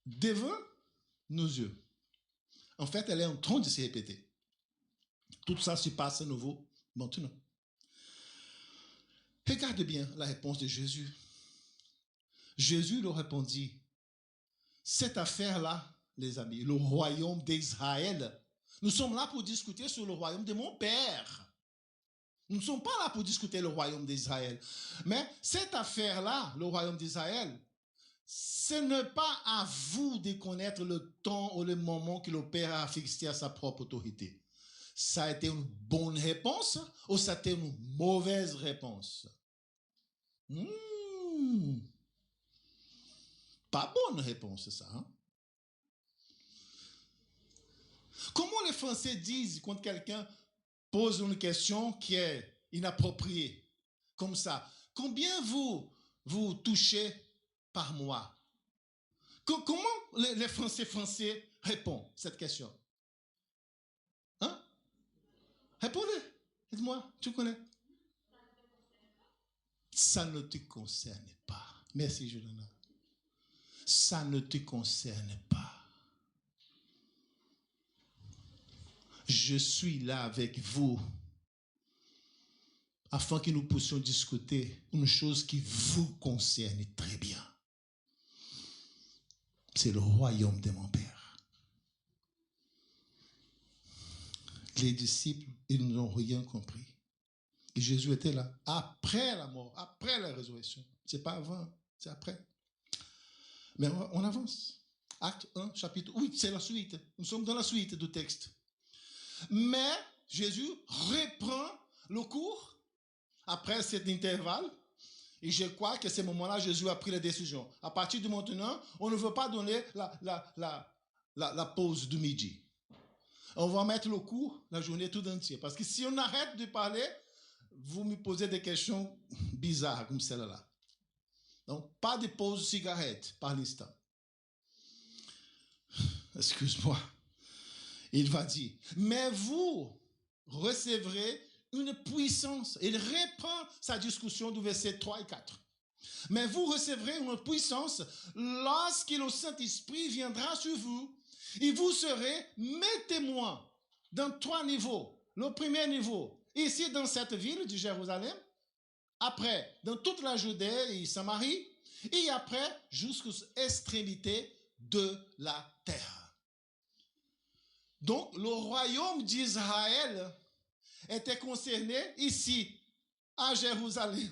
devant nos yeux. En fait, elle est en train de se répéter. Tout ça se passe à nouveau maintenant. Regardez bien la réponse de Jésus. Jésus leur répondit, cette affaire-là, les amis, le royaume d'Israël, nous sommes là pour discuter sur le royaume de mon Père. Nous ne sommes pas là pour discuter le royaume d'Israël. Mais cette affaire-là, le royaume d'Israël, ce n'est pas à vous de connaître le temps ou le moment que le Père a fixé à sa propre autorité. Ça a été une bonne réponse ou ça a été une mauvaise réponse? Pas bonne réponse, ça. Hein? Comment les Français disent quand quelqu'un pose une question qui est inappropriée, comme ça? Combien vous touchez par mois? Comment les Français répondent à cette question? Hein? Répondez. Dites-moi, tu connais? Ça ne te concerne pas. Merci, Julana. Ça ne te concerne pas. Je suis là avec vous afin que nous puissions discuter une chose qui vous concerne très bien. C'est le royaume de mon Père. Les disciples, ils n'ont rien compris. Et Jésus était là, après la mort, après la résurrection. Ce n'est pas avant, c'est après. Mais on avance. Acte 1, chapitre 8, c'est la suite. Nous sommes dans la suite du texte. Mais Jésus reprend le cours après cet intervalle. Et je crois qu'à ce moment-là, Jésus a pris la décision. À partir de maintenant, on ne veut pas donner la pause du midi. On va mettre le cours la journée tout entière. Parce que si on arrête de parler, vous me posez des questions bizarres comme celle-là. Donc, pas de pause cigarette par l'instant. Excuse-moi. Il va dire, mais vous recevrez une puissance. Il reprend sa discussion du verset 3 et 4. Mais vous recevrez une puissance lorsque le Saint-Esprit viendra sur vous. Et vous serez mes témoins dans 3 niveaux. Le premier niveau, ici dans cette ville de Jérusalem. Après, dans toute la Judée et Samarie. Et après, jusqu'aux extrémités de la terre. Donc, le royaume d'Israël était concerné ici, à Jérusalem.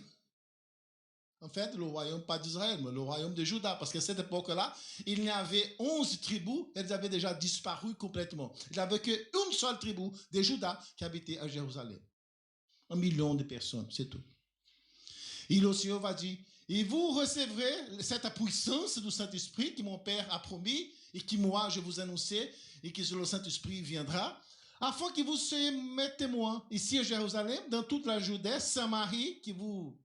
En fait, le royaume pas d'Israël, mais le royaume de Juda, parce qu'à cette époque-là, il y avait 11 tribus, elles avaient déjà disparu complètement. Il n'y avait qu'une seule tribu de Juda qui habitait à Jérusalem. 1 million de personnes, c'est tout. Et le Seigneur va dire, et vous recevrez cette puissance du Saint-Esprit que mon Père a promis et qui moi je vous annonçais et que le Saint-Esprit viendra, afin que vous soyez mes témoins ici à Jérusalem, dans toute la Judée, Samarie, que vous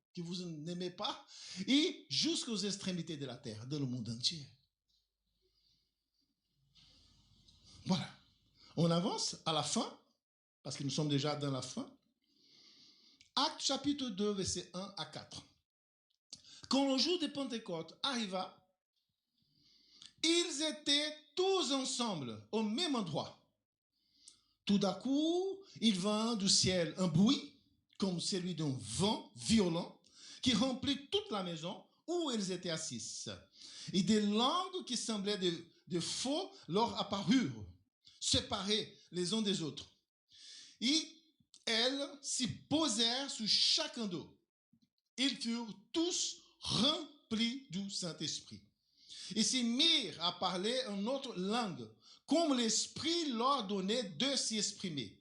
n'aimez pas, et jusqu'aux extrémités de la terre, dans le monde entier. Voilà. On avance à la fin, parce que nous sommes déjà dans la fin. Actes chapitre 2, versets 1 à 4. Quand le jour de Pentecôte arriva, ils étaient tous ensemble au même endroit. Tout d'un coup, il vint du ciel un bruit, comme celui d'un vent violent, qui remplit toute la maison où ils étaient assis. Et des langues qui semblaient de feu leur apparurent, séparées les uns des autres. Et elles s'y posèrent sur chacun d'eux. Ils furent tous remplis du Saint-Esprit. Ils s'y mirent à parler une autre langue, comme l'Esprit leur donnait de s'y exprimer.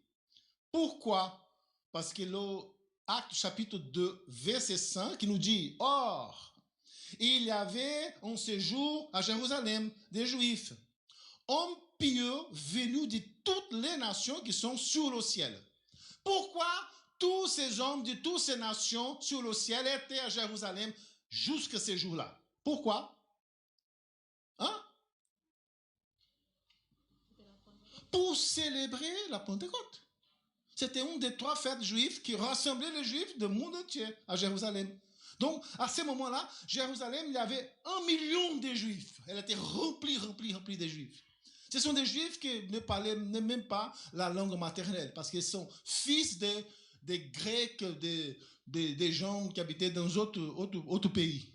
Pourquoi? Parce que l'Acte chapitre 2, verset 5, qui nous dit « Or, il y avait en ce jour à Jérusalem des Juifs, hommes pieux venus de toutes les nations qui sont sur le ciel. » Pourquoi tous ces hommes de toutes ces nations sur le ciel étaient à Jérusalem jusqu'à ce jour-là? Pourquoi? Hein? Pour célébrer la Pentecôte. C'était une des 3 fêtes juives qui rassemblaient les Juifs du monde entier à Jérusalem. Donc, à ce moment-là, Jérusalem, il y avait 1 million de Juifs. Elle était remplie de Juifs. Ce sont des Juifs qui ne parlaient même pas la langue maternelle, parce qu'ils sont fils des Grecs, des gens qui habitaient dans d'autres pays.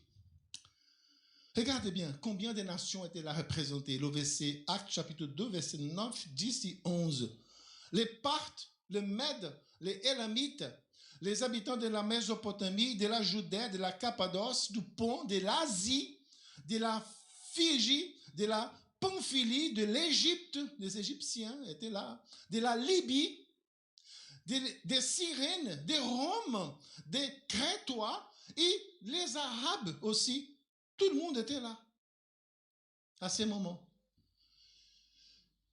Regardez bien, combien de nations étaient là représentées. Le verset, Actes chapitre 2, verset 9, 10 et 11. Les Parthes, les Mèdes, les Élamites, les habitants de la Mésopotamie, de la Judée, de la Cappadoce, du Pont, de l'Asie, de la Phrygie, de la Pamphylie, de l'Égypte, les Égyptiens étaient là, de la Libye, des Cyrènes, des Roms, des Crétois et les Arabes aussi. Tout le monde était là à ce moment.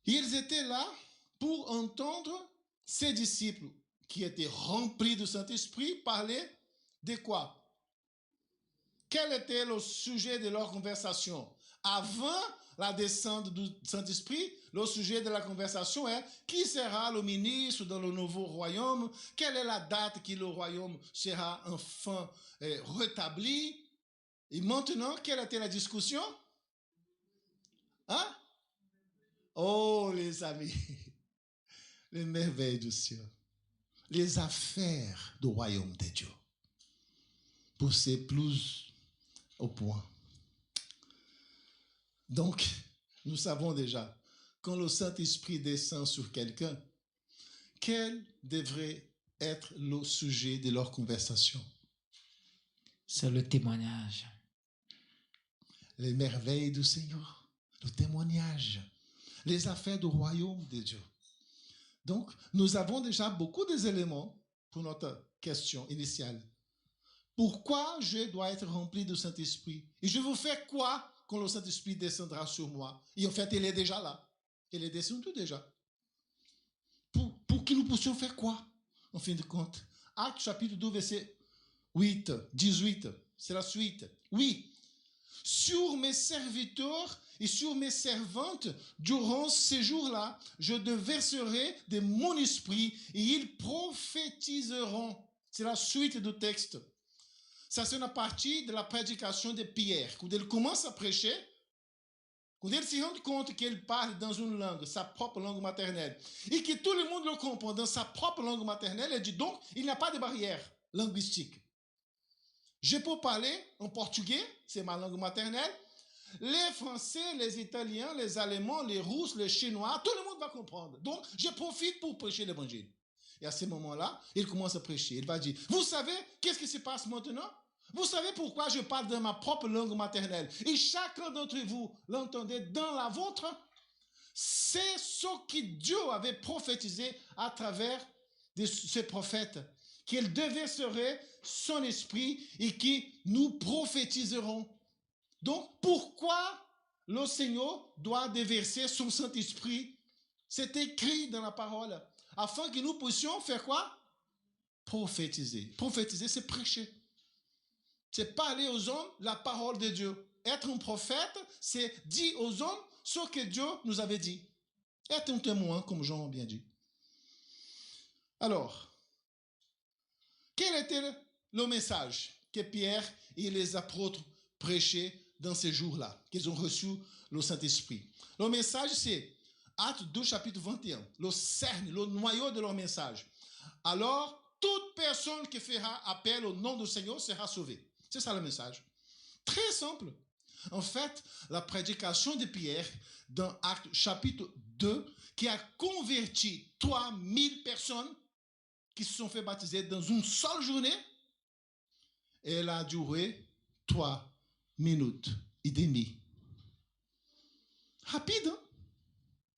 Ils étaient là pour entendre ces disciples qui étaient remplis du Saint-Esprit parler de quoi? Quel était le sujet de leur conversation? Avant la descente du Saint-Esprit, le sujet de la conversation est qui sera le ministre dans le nouveau royaume? Quelle est la date que le royaume sera enfin rétabli? Et maintenant, quelle était la discussion? Hein? Oh, les amis, les merveilles du ciel, les affaires du royaume de Dieu. Pour ces plus au point. Donc, nous savons déjà, quand le Saint-Esprit descend sur quelqu'un, quel devrait être le sujet de leur conversation? C'est le témoignage. Les merveilles du Seigneur, le témoignage, les affaires du royaume de Dieu. Donc, nous avons déjà beaucoup d'éléments pour notre question initiale. Pourquoi je dois être rempli du Saint-Esprit? Et je vous fais quoi quand le Saint-Esprit descendra sur moi? Et en fait, il est déjà là. Il est descendu déjà. Pour que nous puissions faire quoi, en fin de compte? Actes chapitre 2, verset 8, 18, c'est la suite. Oui, sur mes serviteurs et sur mes servantes, durant ces jours-là, je déverserai de mon esprit et ils prophétiseront. C'est la suite du texte. Ça, c'est une partie de la prédication de Pierre. Quand il commence à prêcher, quand il se rend compte qu'il parle dans une langue, sa propre langue maternelle, et que tout le monde le comprend dans sa propre langue maternelle, il dit donc, il n'y a pas de barrière linguistique. Je peux parler en portugais, c'est ma langue maternelle, les Français, les Italiens, les Allemands, les Russes, les Chinois, tout le monde va comprendre. Donc, je profite pour prêcher l'évangile. Et à ce moment-là, il commence à prêcher. Il va dire, vous savez qu'est-ce qui se passe maintenant? Vous savez pourquoi je parle dans ma propre langue maternelle? Et chacun d'entre vous l'entendait dans la vôtre? C'est ce que Dieu avait prophétisé à travers ces prophètes, qu'il déverserait son esprit et que nous prophétiserons. Donc, pourquoi le Seigneur doit déverser son Saint-Esprit? C'est écrit dans la parole. Afin que nous puissions faire quoi? Prophétiser. Prophétiser, c'est prêcher. C'est parler aux hommes la parole de Dieu. Être un prophète, c'est dire aux hommes ce que Dieu nous avait dit. Être un témoin, comme Jean a bien dit. Alors, quel était le message que Pierre et les apôtres prêchaient dans ces jours-là, qu'ils ont reçu le Saint-Esprit? Le message, c'est Actes 2, chapitre 21, le cerne, le noyau de leur message. Alors, toute personne qui fera appel au nom du Seigneur sera sauvée. C'est ça le message. Très simple. En fait, la prédication de Pierre dans Actes chapitre 2, qui a converti 3000 personnes qui se sont fait baptiser dans une seule journée, elle a duré 3 minutes et demie. Rapide, hein?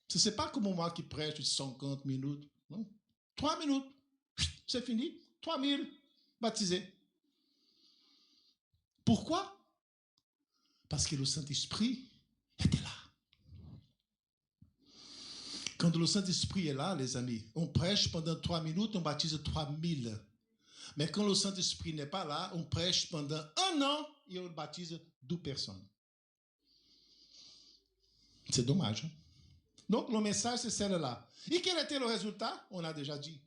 Ce n'est pas comme moi qui prêche 50 minutes. Non? 3 minutes, c'est fini. 3000 baptisés. Pourquoi? Parce que le Saint-Esprit était là. Quand le Saint-Esprit est là, les amis, on prêche pendant 3 minutes, on baptise 3000. Mais quand le Saint-Esprit n'est pas là, on prêche pendant 1 an et on baptise 12 personnes. C'est dommage. Hein? Donc, le message, c'est celle-là. Et quel était le résultat? On a déjà dit.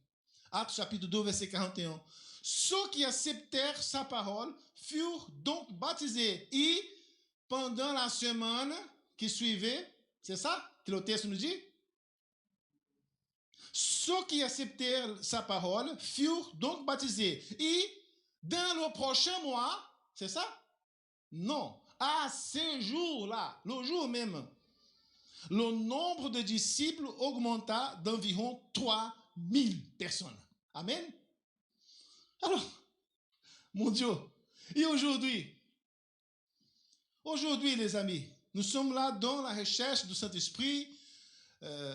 Actes chapitre 2, verset 41. Ceux qui acceptèrent sa parole furent donc baptisés. Et pendant la semaine qui suivait, c'est ça que le texte nous dit? Ceux qui acceptèrent sa parole furent donc baptisés. Et dans le prochain mois, c'est ça? Non. À ce jour-là, le jour même, le nombre de disciples augmenta d'environ 3000 personnes. Amen. Alors, mon Dieu, et aujourd'hui, les amis, nous sommes là dans la recherche du Saint-Esprit.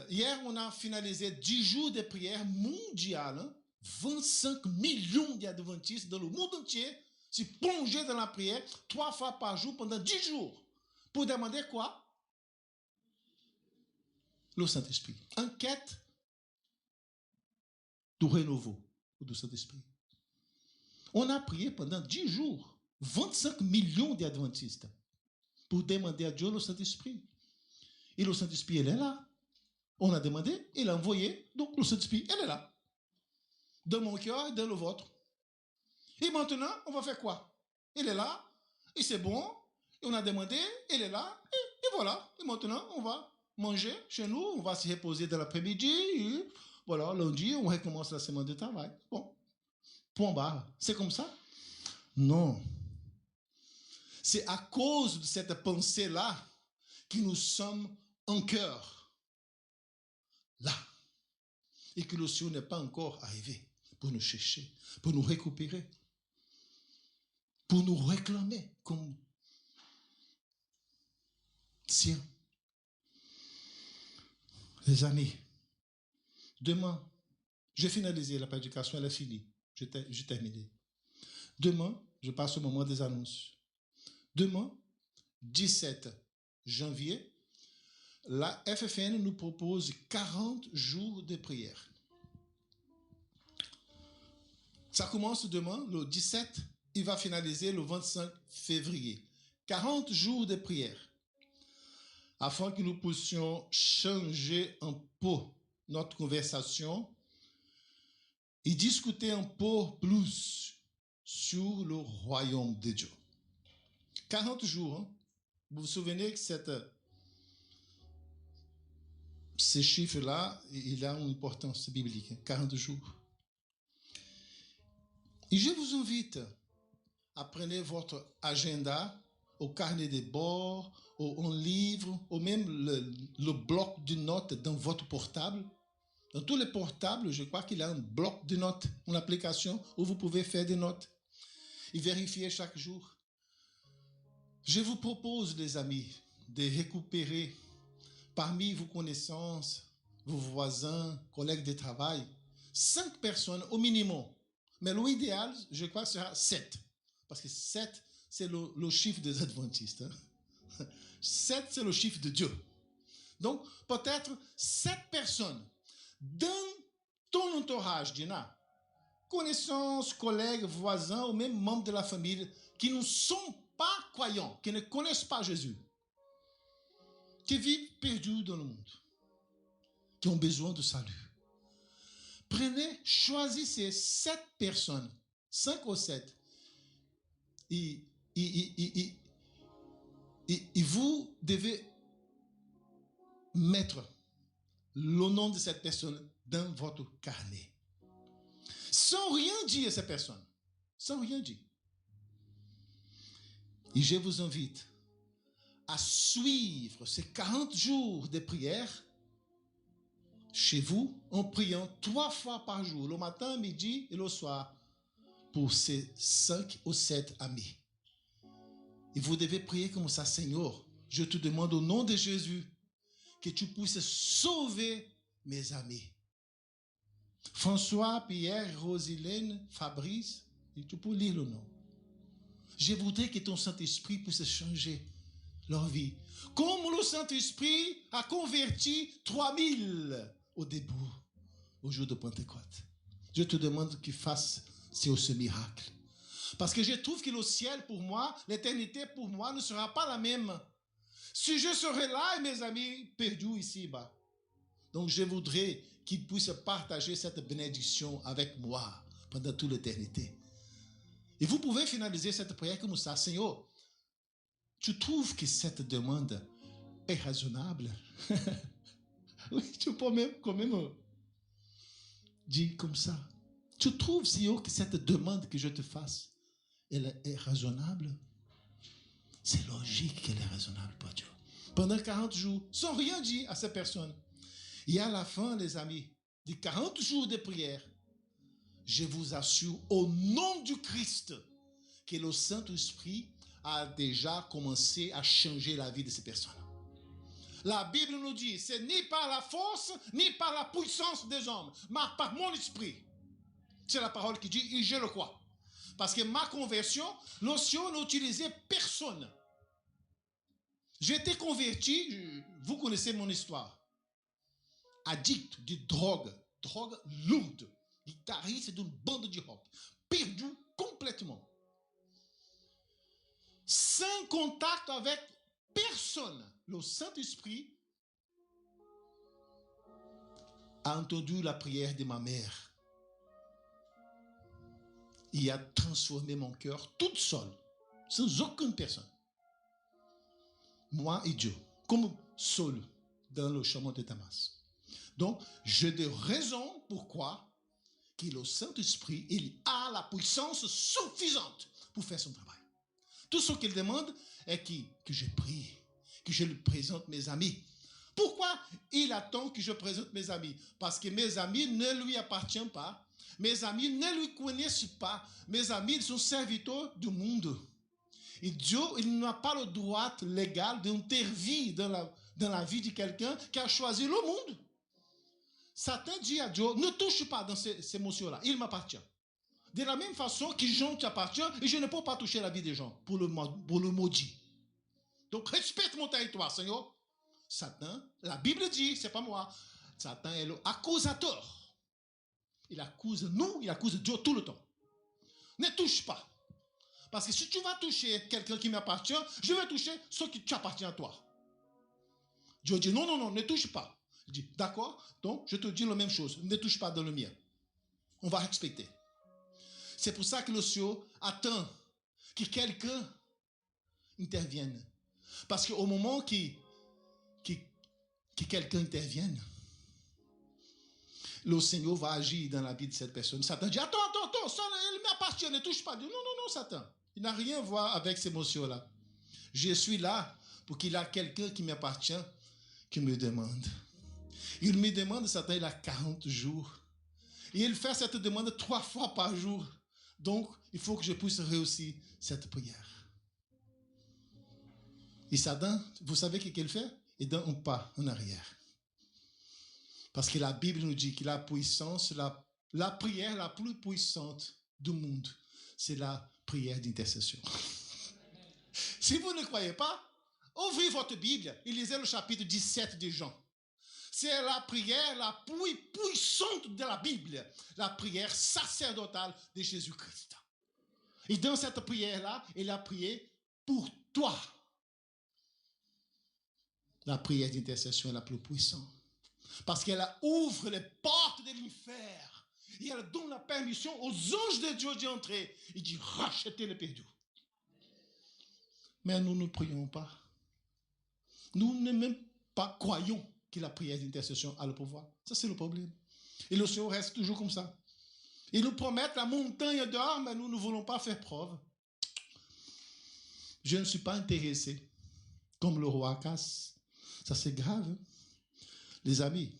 Hier, on a finalisé 10 jours de prière mondiale. Hein? 25 millions d'adventistes dans le monde entier se plongés dans la prière 3 fois par jour pendant 10 jours. Pour demander quoi? Le Saint-Esprit. Enquête du renouveau du Saint-Esprit. On a prié pendant 10 jours, 25 millions d'adventistes pour demander à Dieu le Saint-Esprit. Et le Saint-Esprit, il est là. On a demandé, il a envoyé, donc le Saint-Esprit, il est là. Dans mon cœur et dans le vôtre. Et maintenant, on va faire quoi? Il est là, et c'est bon, et on a demandé, il est là, et voilà. Et maintenant, on va manger chez nous, on va se reposer dans l'après-midi, et voilà, lundi, on recommence la semaine de travail. Bon, point barre. C'est comme ça? Non. C'est à cause de cette pensée-là que nous sommes en cœur. Là. Et que le Seigneur n'est pas encore arrivé pour nous chercher, pour nous récupérer, pour nous réclamer comme siens. Les amis, demain, j'ai finalisé la prédication, elle est finie. J'ai terminé. Demain, je passe au moment des annonces. Demain, 17 janvier, la FFN nous propose 40 jours de prière. Ça commence demain, le 17, il va finaliser le 25 février. 40 jours de prière. Afin que nous puissions changer un peu notre conversation et discuter un peu plus sur le royaume de Dieu. 40 jours, hein? Vous vous souvenez que ces chiffres-là, il a une importance biblique, 40 jours. Et je vous invite à prendre votre agenda, au carnet de bord, un livre, ou même le bloc de notes dans votre portable. Dans tous les portables, je crois qu'il y a un bloc de notes, une application où vous pouvez faire des notes et vérifier chaque jour. Je vous propose, les amis, de récupérer parmi vos connaissances, vos voisins, collègues de travail, 5 personnes au minimum. Mais l'idéal, je crois, sera 7. Parce que 7, c'est le chiffre des adventistes. Hein? 7, c'est le chiffre de Dieu. Donc, peut-être 7 personnes dans ton entourage, Dina, connaissances, collègues, voisins ou même membres de la famille qui ne sont pas croyants, qui ne connaissent pas Jésus, qui vivent perdus dans le monde. qui ont besoin de salut. Prenez, choisissez 7 personnes, 5 ou 7. Et vous devez mettre le nom de cette personne dans votre carnet. Sans rien dire à cette personne. Sans rien dire. Et je vous invite à suivre ces 40 jours de prière chez vous en priant 3 fois par jour, le matin, midi et le soir, pour ces 5 ou 7 amis. Et vous devez prier comme ça: Seigneur, je te demande au nom de Jésus que tu puisses sauver mes amis. François, Pierre, Rosilène, Fabrice, et tu peux lire le nom. Je voudrais que ton Saint-Esprit puisse changer leur vie. Comme le Saint-Esprit a converti 3000 au début, au jour de Pentecôte. Je te demande qu'il fasse ce miracle. Parce que je trouve que le ciel pour moi, l'éternité pour moi ne sera pas la même si je serai là et mes amis perdus ici-bas. Donc je voudrais qu'ils puissent partager cette bénédiction avec moi pendant toute l'éternité. Et vous pouvez finaliser cette prière comme ça: Seigneur, tu trouves que cette demande est raisonnable? Oui, tu peux même quand même dire comme ça. Tu trouves, Seigneur, que cette demande que je te fasse, elle est raisonnable? C'est logique qu'elle est raisonnable pour Dieu. Pendant 40 jours, sans rien dire à ces personnes. Et à la fin, les amis, des 40 jours de prière, je vous assure, au nom du Christ, que le Saint-Esprit a déjà commencé à changer la vie de ces personnes. La Bible nous dit, c'est ni par la force, ni par la puissance des hommes, mais par mon esprit. C'est la parole qui dit, et je le crois. Parce que ma conversion, l'Océan n'utilisait personne. J'ai été converti, vous connaissez mon histoire, addict de drogue lourde, guitariste d'une bande de rock, perdu complètement. Sans contact avec personne, le Saint-Esprit a entendu la prière de ma mère. Il a transformé mon cœur toute seule, sans aucune personne. Moi et Dieu, comme seul dans le chemin de Damas. Donc, j'ai des raisons pourquoi que le Saint-Esprit, il a la puissance suffisante pour faire son travail. Tout ce qu'il demande est que je prie, que je lui présente mes amis. Pourquoi il attend que je présente mes amis? Parce que mes amis ne lui appartiennent pas. Mes amis ne lui connaissent pas. Mes amis, ils sont serviteurs du monde. Et Dieu, il n'a pas le droit légal d'intervenir dans la vie de quelqu'un qui a choisi le monde. Satan dit à Dieu, ne touche pas dans ces émotions-là, il m'appartient. De la même façon que Jean t'appartient, et je ne peux pas toucher la vie des gens pour le maudire. Donc respecte mon territoire, Seigneur. Satan, la Bible dit, c'est pas moi, Satan est l'accusateur. Il accuse nous, il accuse Dieu tout le temps. Ne touche pas. Parce que si tu vas toucher quelqu'un qui m'appartient, je vais toucher ce qui t'appartient à toi. Dieu dit non, ne touche pas. Je dis d'accord, donc je te dis la même chose, ne touche pas dans le mien. On va respecter. C'est pour ça que le ciel attend que quelqu'un intervienne. Parce qu'au moment que quelqu'un intervienne, le Seigneur va agir dans la vie de cette personne. Satan dit, attends, ça, il m'appartient, ne touche pas. Non, Satan. Il n'a rien à voir avec ces émotions-là. Je suis là pour qu'il y ait quelqu'un qui m'appartient, qui me demande. Il me demande, Satan, il a 40 jours. Et il fait cette demande 3 fois par jour. Donc, il faut que je puisse réussir cette prière. Et Satan, vous savez ce qu'il fait? Il donne un pas en arrière. Parce que la Bible nous dit que la puissance, la prière la plus puissante du monde, c'est la prière d'intercession. Si vous ne croyez pas, ouvrez votre Bible et lisez le chapitre 17 de Jean. C'est la prière la plus puissante de la Bible, la prière sacerdotale de Jésus-Christ. Et dans cette prière-là, il a prié pour toi. La prière d'intercession est la plus puissante. Parce qu'elle ouvre les portes de l'enfer. Et elle donne la permission aux anges de Dieu d'y entrer. Il dit, rachetez les perdus. Mais nous ne prions pas. Nous ne même pas croyons que la prière d'intercession a le pouvoir. Ça, c'est le problème. Et le Seigneur reste toujours comme ça. Ils nous promettent la montagne d'or, mais nous ne voulons pas faire preuve. Je ne suis pas intéressé. Comme le roi Akas. Ça, c'est grave. Hein? Les amis,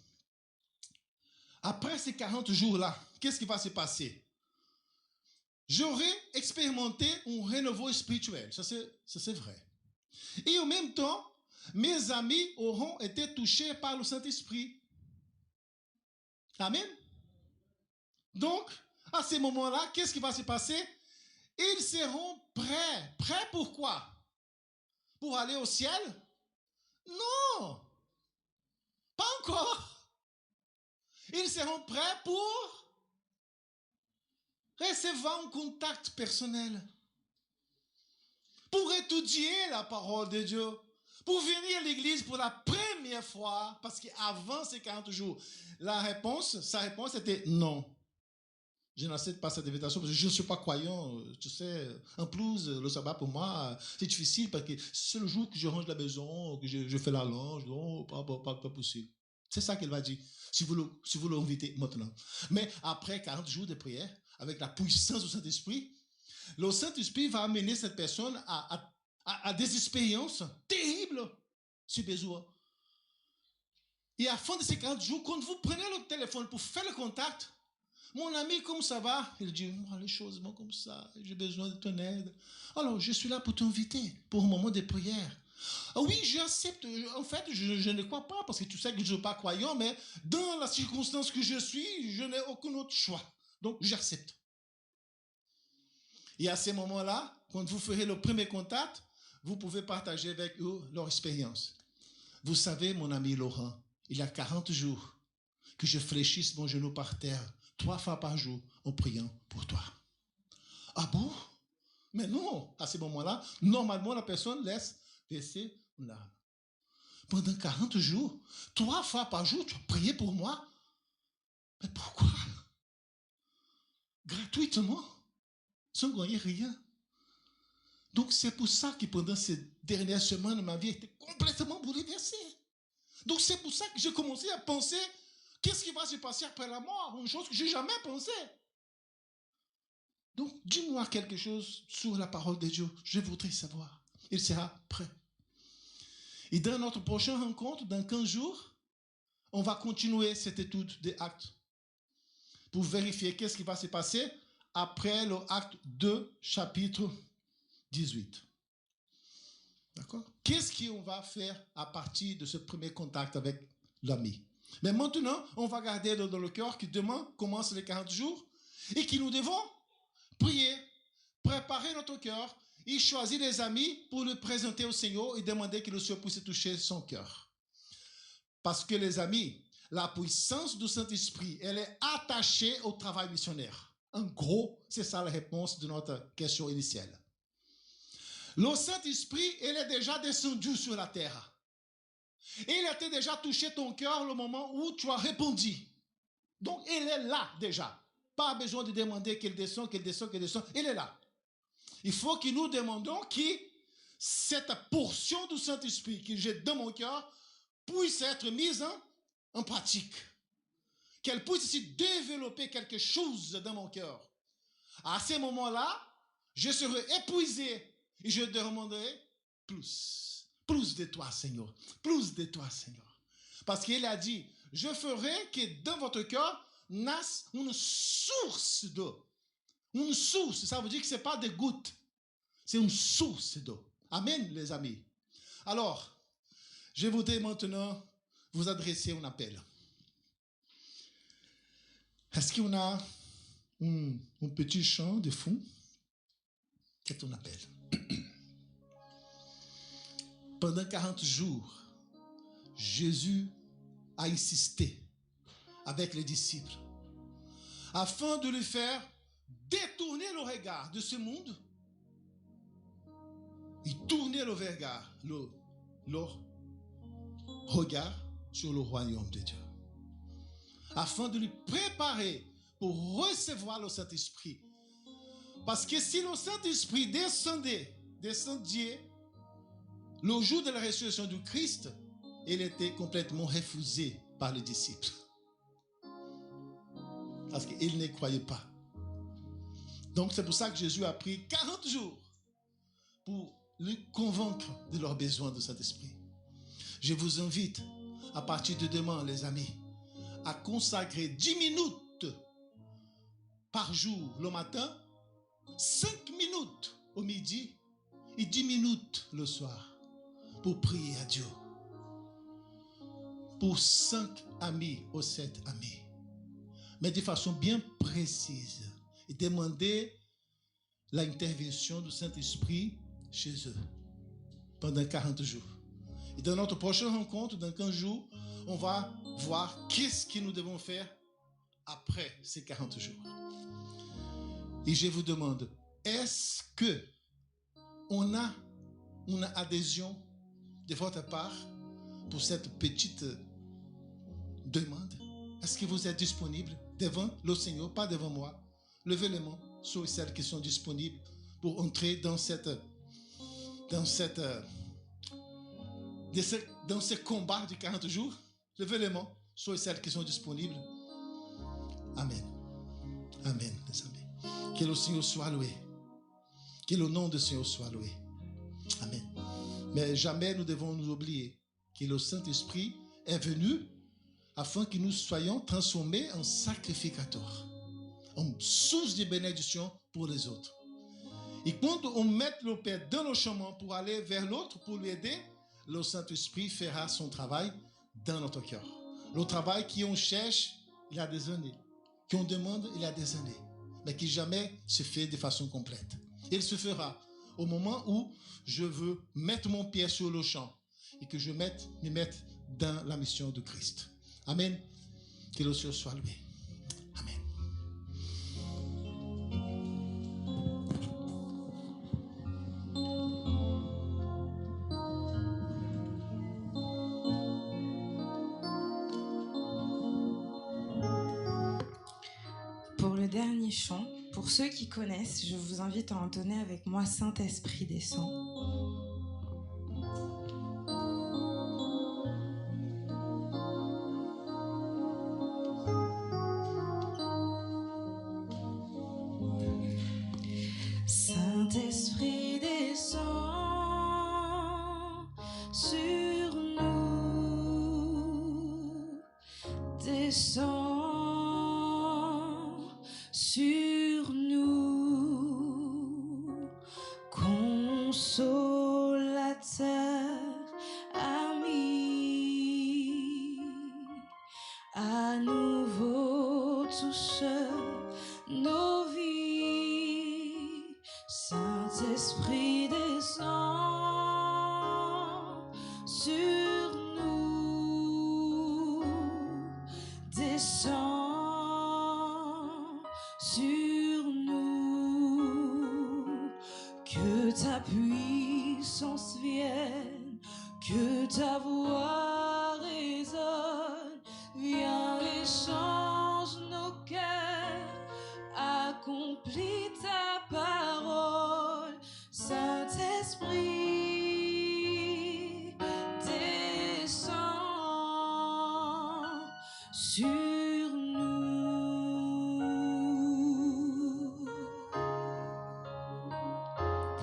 après ces 40 jours-là, qu'est-ce qui va se passer? J'aurai expérimenté un renouveau spirituel. Ça, c'est vrai. Et en même temps, mes amis auront été touchés par le Saint-Esprit. Amen. Donc, à ce moment-là, qu'est-ce qui va se passer? Ils seront prêts. Prêts pour quoi? Pour aller au ciel? Non. Pas encore. Ils seront prêts pour recevoir un contact personnel. Pour étudier la parole de Dieu. Pour venir à l'église pour la première fois. Parce qu'avant ces 40 jours, sa réponse était non. Je n'accepte pas cette invitation parce que je ne suis pas croyant. Tu sais, en plus, le sabbat pour moi, c'est difficile parce que c'est le jour que je range la maison, que je fais la linge. Non, pas possible. C'est ça qu'elle va dire, si vous l'invitez maintenant. Mais après 40 jours de prière, avec la puissance du Saint-Esprit, le Saint-Esprit va amener cette personne à des expériences terribles sur besoin. Et à la fin de ces 40 jours, quand vous prenez le téléphone pour faire le contact, mon ami, comment ça va? Il dit, moi, les choses vont comme ça, j'ai besoin de ton aide. Alors, je suis là pour t'inviter pour un moment de prière. Ah oui, j'accepte. En fait, je ne crois pas parce que tu sais que je ne suis pas croyant, mais dans la circonstance que je suis, je n'ai aucun autre choix. Donc, j'accepte. Et à ce moment-là, quand vous ferez le premier contact, vous pouvez partager avec eux leur expérience. Vous savez, mon ami Laurent, il y a 40 jours que je fléchisse mon genou par terre 3 fois par jour en priant pour toi. Ah bon? Mais non, à ce moment-là, normalement, la personne laisse verser une larme. Pendant 40 jours, 3 fois par jour, tu as prié pour moi? Mais pourquoi? Gratuitement, sans gagner rien. Donc, c'est pour ça que pendant ces dernières semaines, ma vie était complètement bouleversée. Donc, c'est pour ça que j'ai commencé à penser, qu'est-ce qui va se passer après la mort? Une chose que je n'ai jamais pensé. Donc, dis-moi quelque chose sur la parole de Dieu. Je voudrais savoir. Il sera prêt. Et dans notre prochaine rencontre, dans 15 jours, on va continuer cette étude des actes pour vérifier qu'est-ce qui va se passer après le acte 2, chapitre 18. D'accord? Qu'est-ce qu'on va faire à partir de ce premier contact avec l'ami? Mais maintenant, on va garder dans le cœur que demain commence les 40 jours et que nous devons prier, préparer notre cœur et choisir des amis pour le présenter au Seigneur et demander que le Seigneur puisse toucher son cœur. Parce que les amis, la puissance du Saint-Esprit, elle est attachée au travail missionnaire. En gros, c'est ça la réponse de notre question initiale. Le Saint-Esprit, il est déjà descendu sur la terre. Et il a déjà touché ton cœur le moment où tu as répondu. Donc, il est là déjà. Pas besoin de demander qu'il descend. Il est là. Il faut que nous demandions que cette portion du Saint-Esprit que j'ai dans mon cœur puisse être mise en pratique. Qu'elle puisse ici développer quelque chose dans mon cœur. À ce moment-là, je serai épuisé et je demanderai plus. Plus de toi, Seigneur. Plus de toi, Seigneur. Parce qu'il a dit, je ferai que dans votre cœur naisse une source d'eau. Une source, ça veut dire que ce n'est pas des gouttes. C'est une source d'eau. Amen, les amis. Alors, je voudrais maintenant vous adresser un appel. Est-ce qu'on a un petit chant de fond? C'est un appel. Pendant 40 jours, Jésus a insisté avec les disciples afin de les faire détourner le regard de ce monde et tourner le regard sur le royaume de Dieu. afin de lui préparer pour recevoir le Saint-Esprit. Parce que si le Saint-Esprit descendait le jour de la résurrection du Christ, il était complètement refusé par les disciples. Parce qu'ils ne croyaient pas. Donc c'est pour ça que Jésus a pris 40 jours pour les convaincre de leurs besoins de Saint-Esprit. Je vous invite, à partir de demain, les amis, à consacrer 10 minutes par jour le matin, 5 minutes au midi et 10 minutes le soir pour prier à Dieu. Pour 5 amis ou 7 amis. Mais de façon bien précise. Et demander l'intervention du Saint-Esprit chez eux pendant 40 jours. Et dans notre prochaine rencontre, dans 15 jours, on va voir qu'est-ce que nous devons faire après ces 40 jours. Et je vous demande, est-ce que on a une adhésion de votre part pour cette petite demande? Est-ce que vous êtes disponible devant le Seigneur, pas devant moi? Levez les mains sur celles qui sont disponibles pour entrer dans ce combat de 40 jours. Levez les mains sur celles qui sont disponibles. Amen. Amen, les amis. Que le Seigneur soit loué. Que le nom du Seigneur soit loué. Amen. Mais jamais nous devons nous oublier que le Saint-Esprit est venu afin que nous soyons transformés en sacrificateurs, en source de bénédiction pour les autres. Et quand on met le Père dans le chemin pour aller vers l'autre, pour lui aider, le Saint-Esprit fera son travail dans notre cœur. Le travail qu'on cherche, il y a des années. Qu'on demande, il y a des années. Mais qui jamais se fait de façon complète. Il se fera au moment où je veux mettre mon pied sur le champ et que je me mette dans la mission de Christ. Amen. Que le Seigneur soit loué. Amen. Pour le dernier chant, pour ceux qui connaissent, je vous invite à entonner avec moi Saint-Esprit descend. Saint-Esprit descend sur nous, descend sur nous, consolateur, ami, à nouveau touche nos vies. Saint-Esprit descend sur nous, descend sur nous. Que ta puissance vienne, que ta voix résonne, viens et change nos cœurs, accomplis ta parole. Saint-Esprit descend sur nous.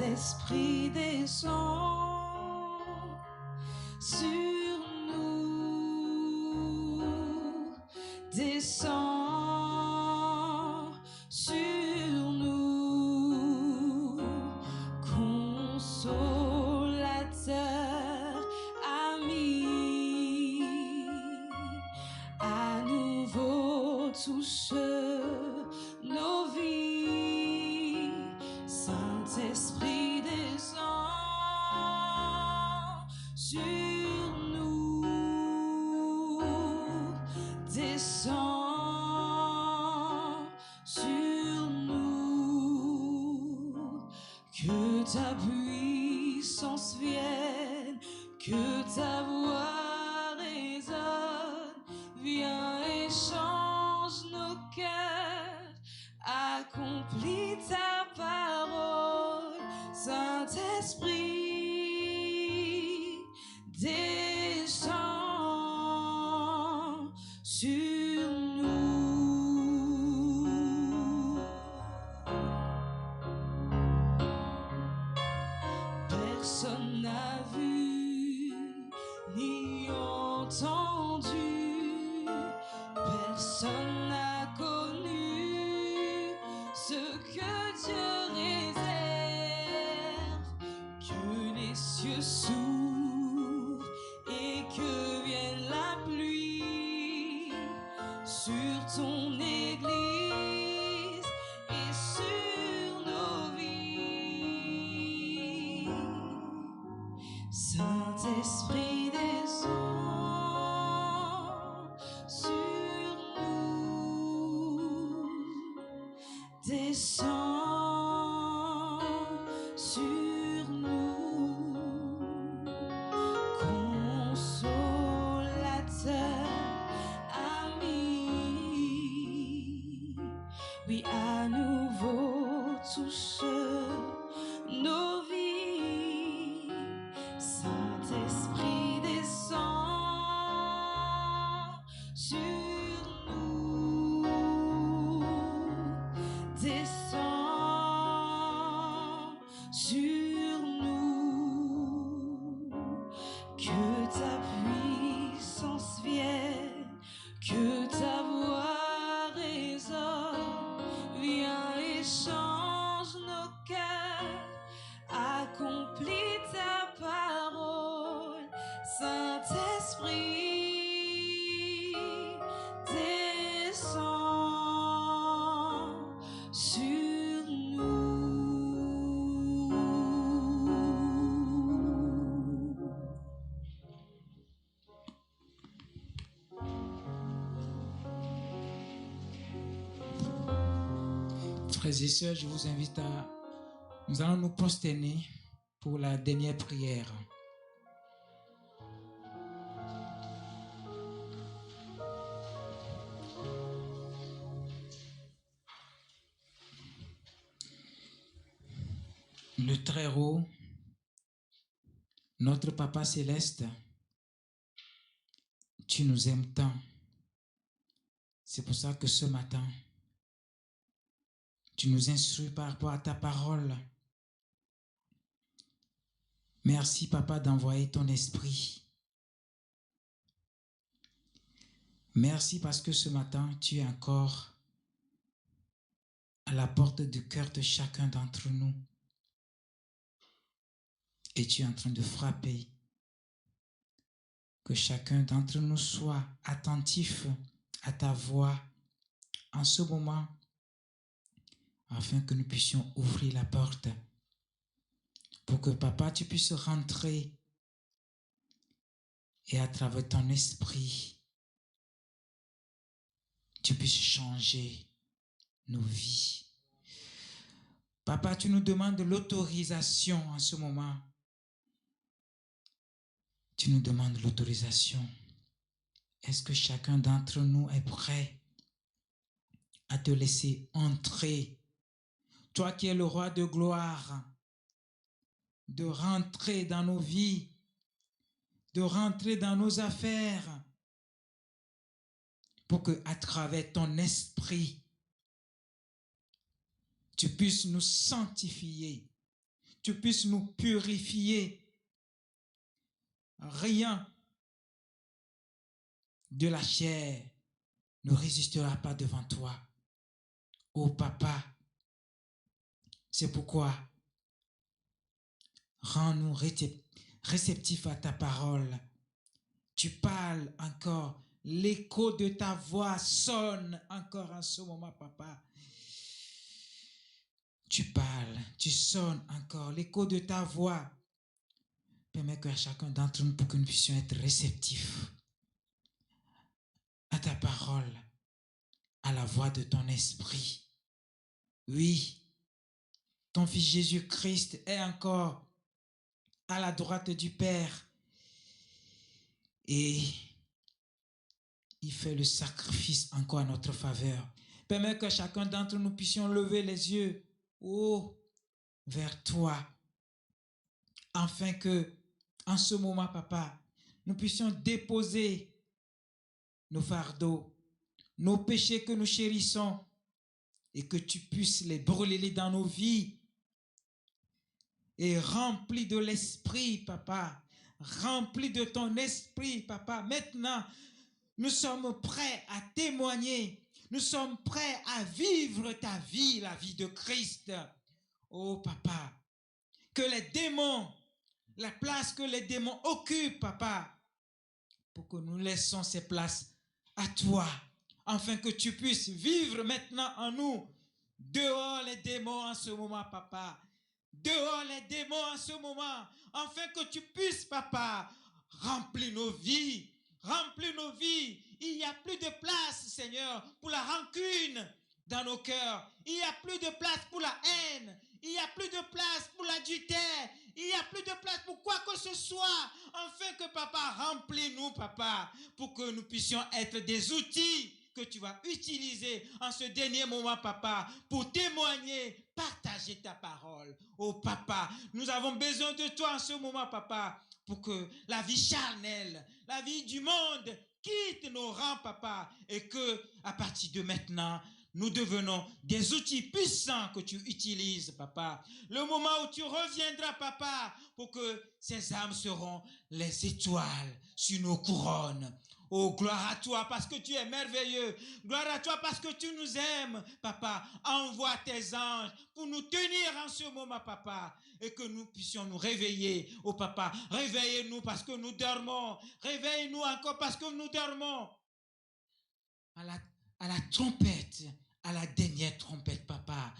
L'Esprit descend sur nous, descend sur nous, consolateur, ami, à nouveau touche nos vies. Saint-Esprit descend sur nous, descend sur nous. Que ta puissance vienne, que ta voix résonne, viens et chante sur ton Église et sur nos vies. Saint-Esprit, descends sur nous, descends sur nous, consolateur, ami, oui, à nouveau touche nos vies. Saint-Esprit, descends sur nous, descends sur nous, que ta puissance vienne, que ta voix résonne, viens et change nos cœurs, accomplis ta parole, Saint-Esprit, descends sur nous. Frères et sœurs, je vous invite à... Nous allons nous prosterner pour la dernière prière. Le Très-Haut, notre Papa Céleste, tu nous aimes tant. C'est pour ça que ce matin, tu nous instruis par rapport à ta parole. Merci, Papa, d'envoyer ton esprit. Merci parce que ce matin, tu es encore à la porte du cœur de chacun d'entre nous. Et tu es en train de frapper. Que chacun d'entre nous soit attentif à ta voix en ce moment, afin que nous puissions ouvrir la porte pour que, Papa, tu puisses rentrer et à travers ton esprit, tu puisses changer nos vies. Papa, tu nous demandes l'autorisation en ce moment. Tu nous demandes l'autorisation. Est-ce que chacun d'entre nous est prêt à te laisser entrer? Toi qui es le roi de gloire, de rentrer dans nos vies, de rentrer dans nos affaires, pour que à travers ton esprit, tu puisses nous sanctifier, tu puisses nous purifier. Rien de la chair ne résistera pas devant toi. Ô Papa, c'est pourquoi rends-nous réceptifs à ta parole. Tu parles encore, l'écho de ta voix sonne encore en ce moment, Papa. Tu parles, tu sonnes encore, l'écho de ta voix. Permets qu'à chacun d'entre nous, pour que nous puissions être réceptifs à ta parole, à la voix de ton esprit. Oui, ton Fils Jésus-Christ est encore à la droite du Père et il fait le sacrifice encore à notre faveur. Permets que chacun d'entre nous puissions lever les yeux vers toi, afin que, en ce moment, Papa, nous puissions déposer nos fardeaux, nos péchés que nous chérissons, et que tu puisses les brûler dans nos vies, et remplis de l'esprit, Papa, remplis de ton esprit, Papa. Maintenant, nous sommes prêts à témoigner, nous sommes prêts à vivre ta vie, la vie de Christ. Oh, Papa, que les démons, la place que les démons occupent, Papa, pour que nous laissons ces places à toi. afin que tu puisses vivre maintenant en nous. Dehors les démons en ce moment, papa. Dehors les démons en ce moment, afin que tu puisses, papa, remplir nos vies. Remplis nos vies. Il n'y a plus de place, Seigneur, pour la rancune dans nos cœurs. Il n'y a plus de place pour la haine. Il n'y a plus de place pour l'adultère. Il n'y a plus de place pour quoi que ce soit. Afin que, papa, remplis-nous, papa, pour que nous puissions être des outils que tu vas utiliser en ce dernier moment, papa, pour témoigner, partager ta parole. Oh, papa, nous avons besoin de toi en ce moment, papa, pour que la vie charnelle, la vie du monde quitte nos rangs, papa, et que, à partir de maintenant, nous devenons des outils puissants que tu utilises, papa. Le moment où tu reviendras, papa, pour que ces âmes seront les étoiles sur nos couronnes. Oh, gloire à toi parce que tu es merveilleux. Gloire à toi parce que tu nous aimes, papa. Envoie tes anges pour nous tenir en ce moment, papa. Et que nous puissions nous réveiller. Oh, papa, réveillez-nous parce que nous dormons. Réveille-nous encore parce que nous dormons. À la trompette, à la dernière trompette, papa.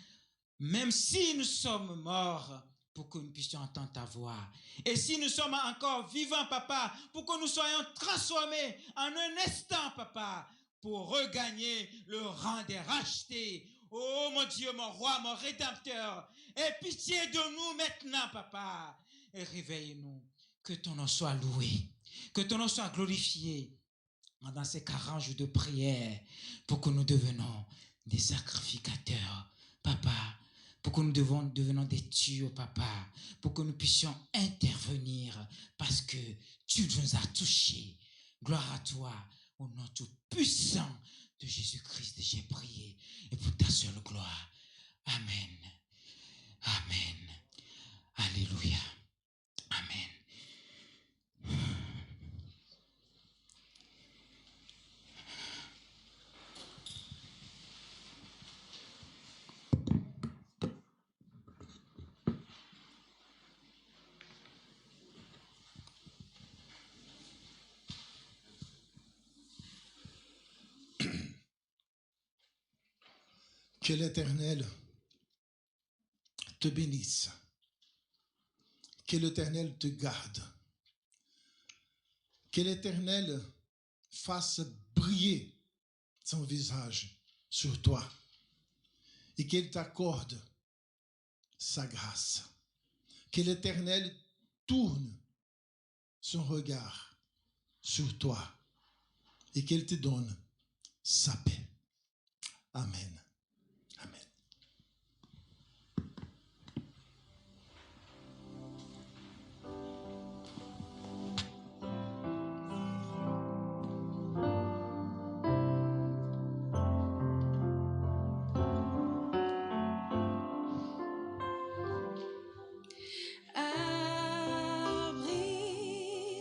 Même si nous sommes morts, pour que nous puissions entendre ta voix. Et si nous sommes encore vivants, papa, pour que nous soyons transformés en un instant, papa, pour regagner le rang des rachetés. Oh mon Dieu, mon roi, mon rédempteur, aie pitié de nous maintenant, papa, et réveille-nous. Que ton nom soit loué, que ton nom soit glorifié pendant ces 40 jours de prière, pour que nous devenons des sacrificateurs, papa, pour que nous devenons des tuyaux, papa, pour que nous puissions intervenir, parce que tu nous as touchés. Gloire à toi, au nom tout puissant de Jésus-Christ, j'ai prié, et pour ta seule gloire. Amen. Amen. Alléluia. Amen. Que l'Éternel te bénisse. Que l'Éternel te garde. Que l'Éternel fasse briller son visage sur toi et qu'il t'accorde sa grâce. Que l'Éternel tourne son regard sur toi et qu'il te donne sa paix. Amen. Amen.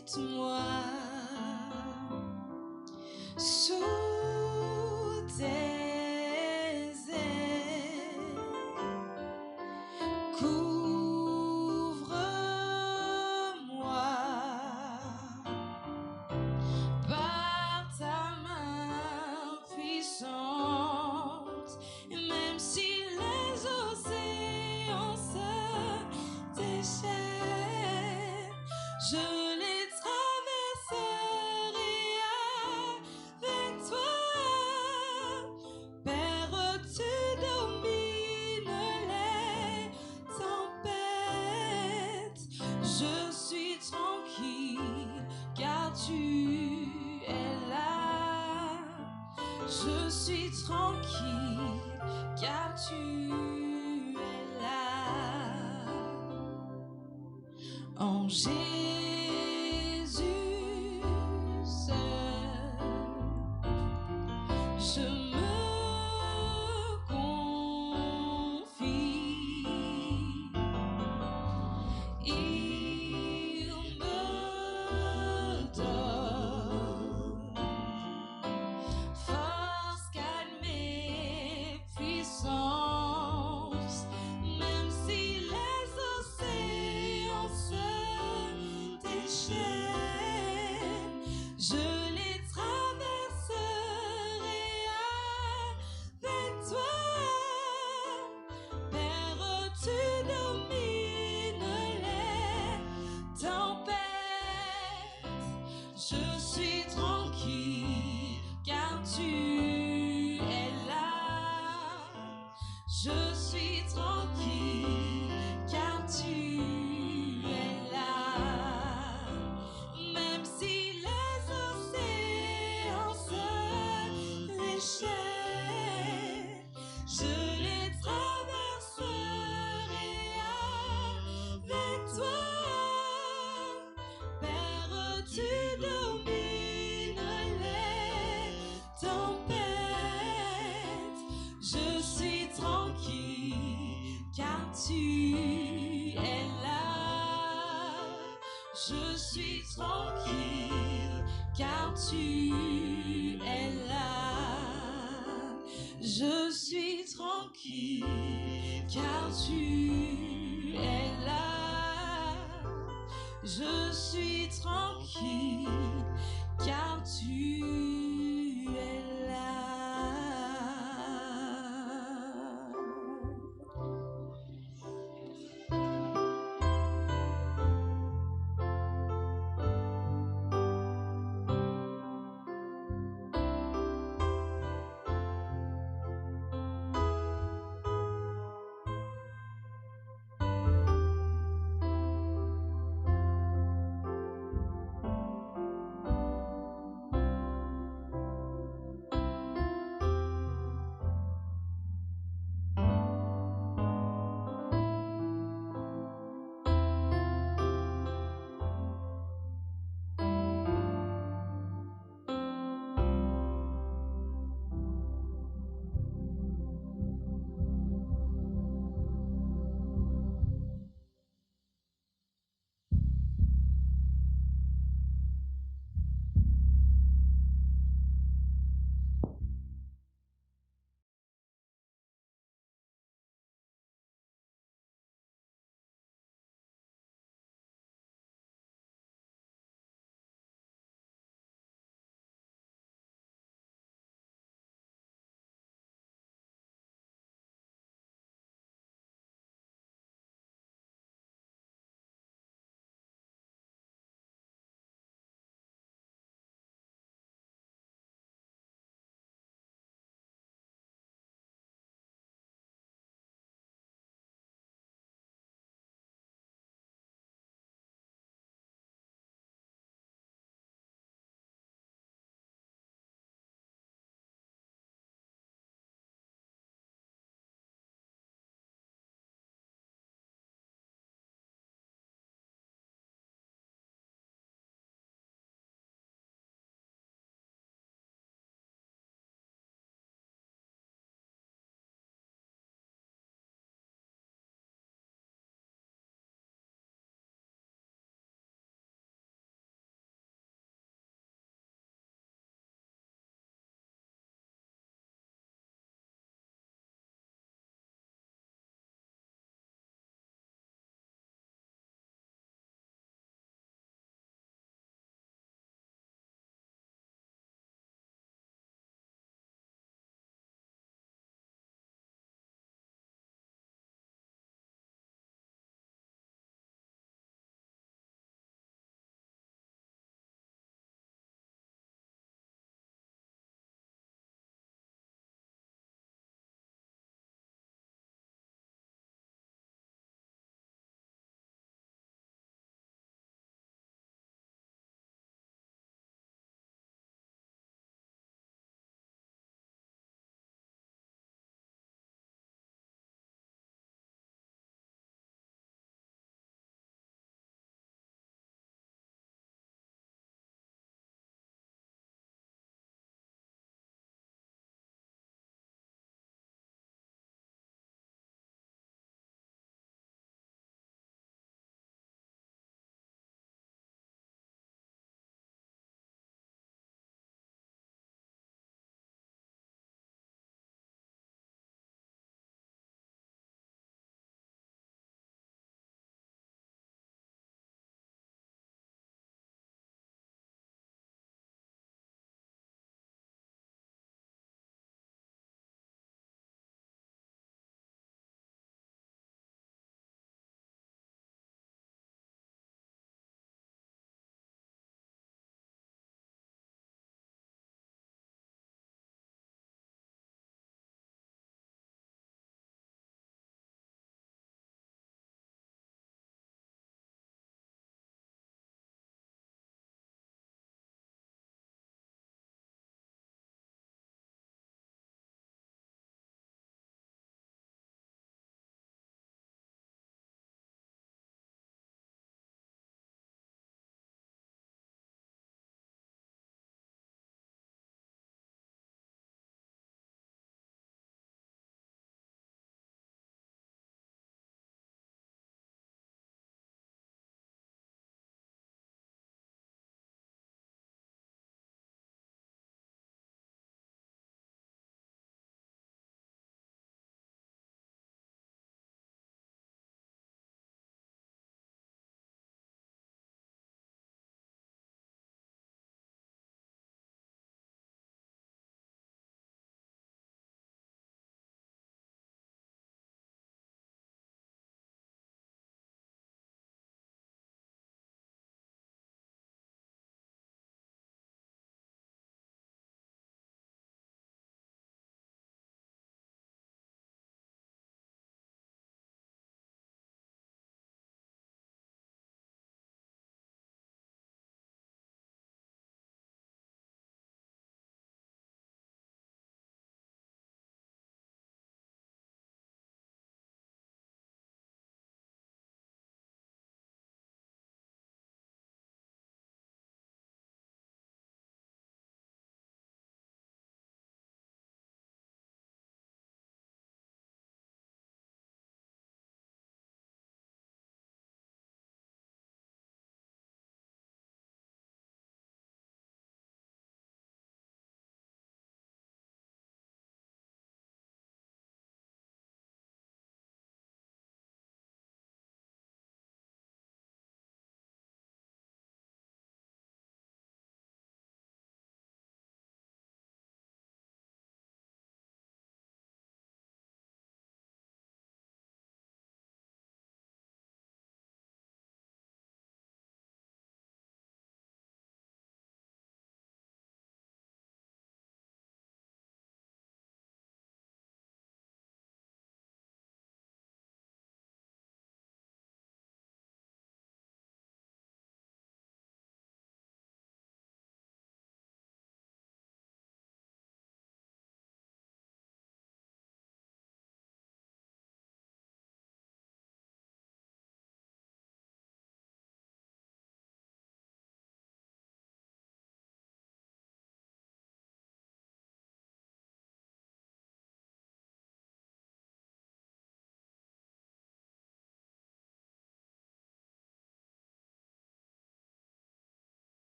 Abrite-moi sous tes ailes, couvre-moi par ta main puissante, et même si les océans se déchaînent, je les traverserai avec toi. Père, tu domines les tempêtes. Je suis tranquille car tu es là. Je suis tranquille car tu es là. En Jésus seul, je me confie. Il me donne force, calme et puissance, même si les océans se car tu es là. Je suis tranquille, car tu es là. Je suis tranquille, car tu es là. Je suis tranquille, car tu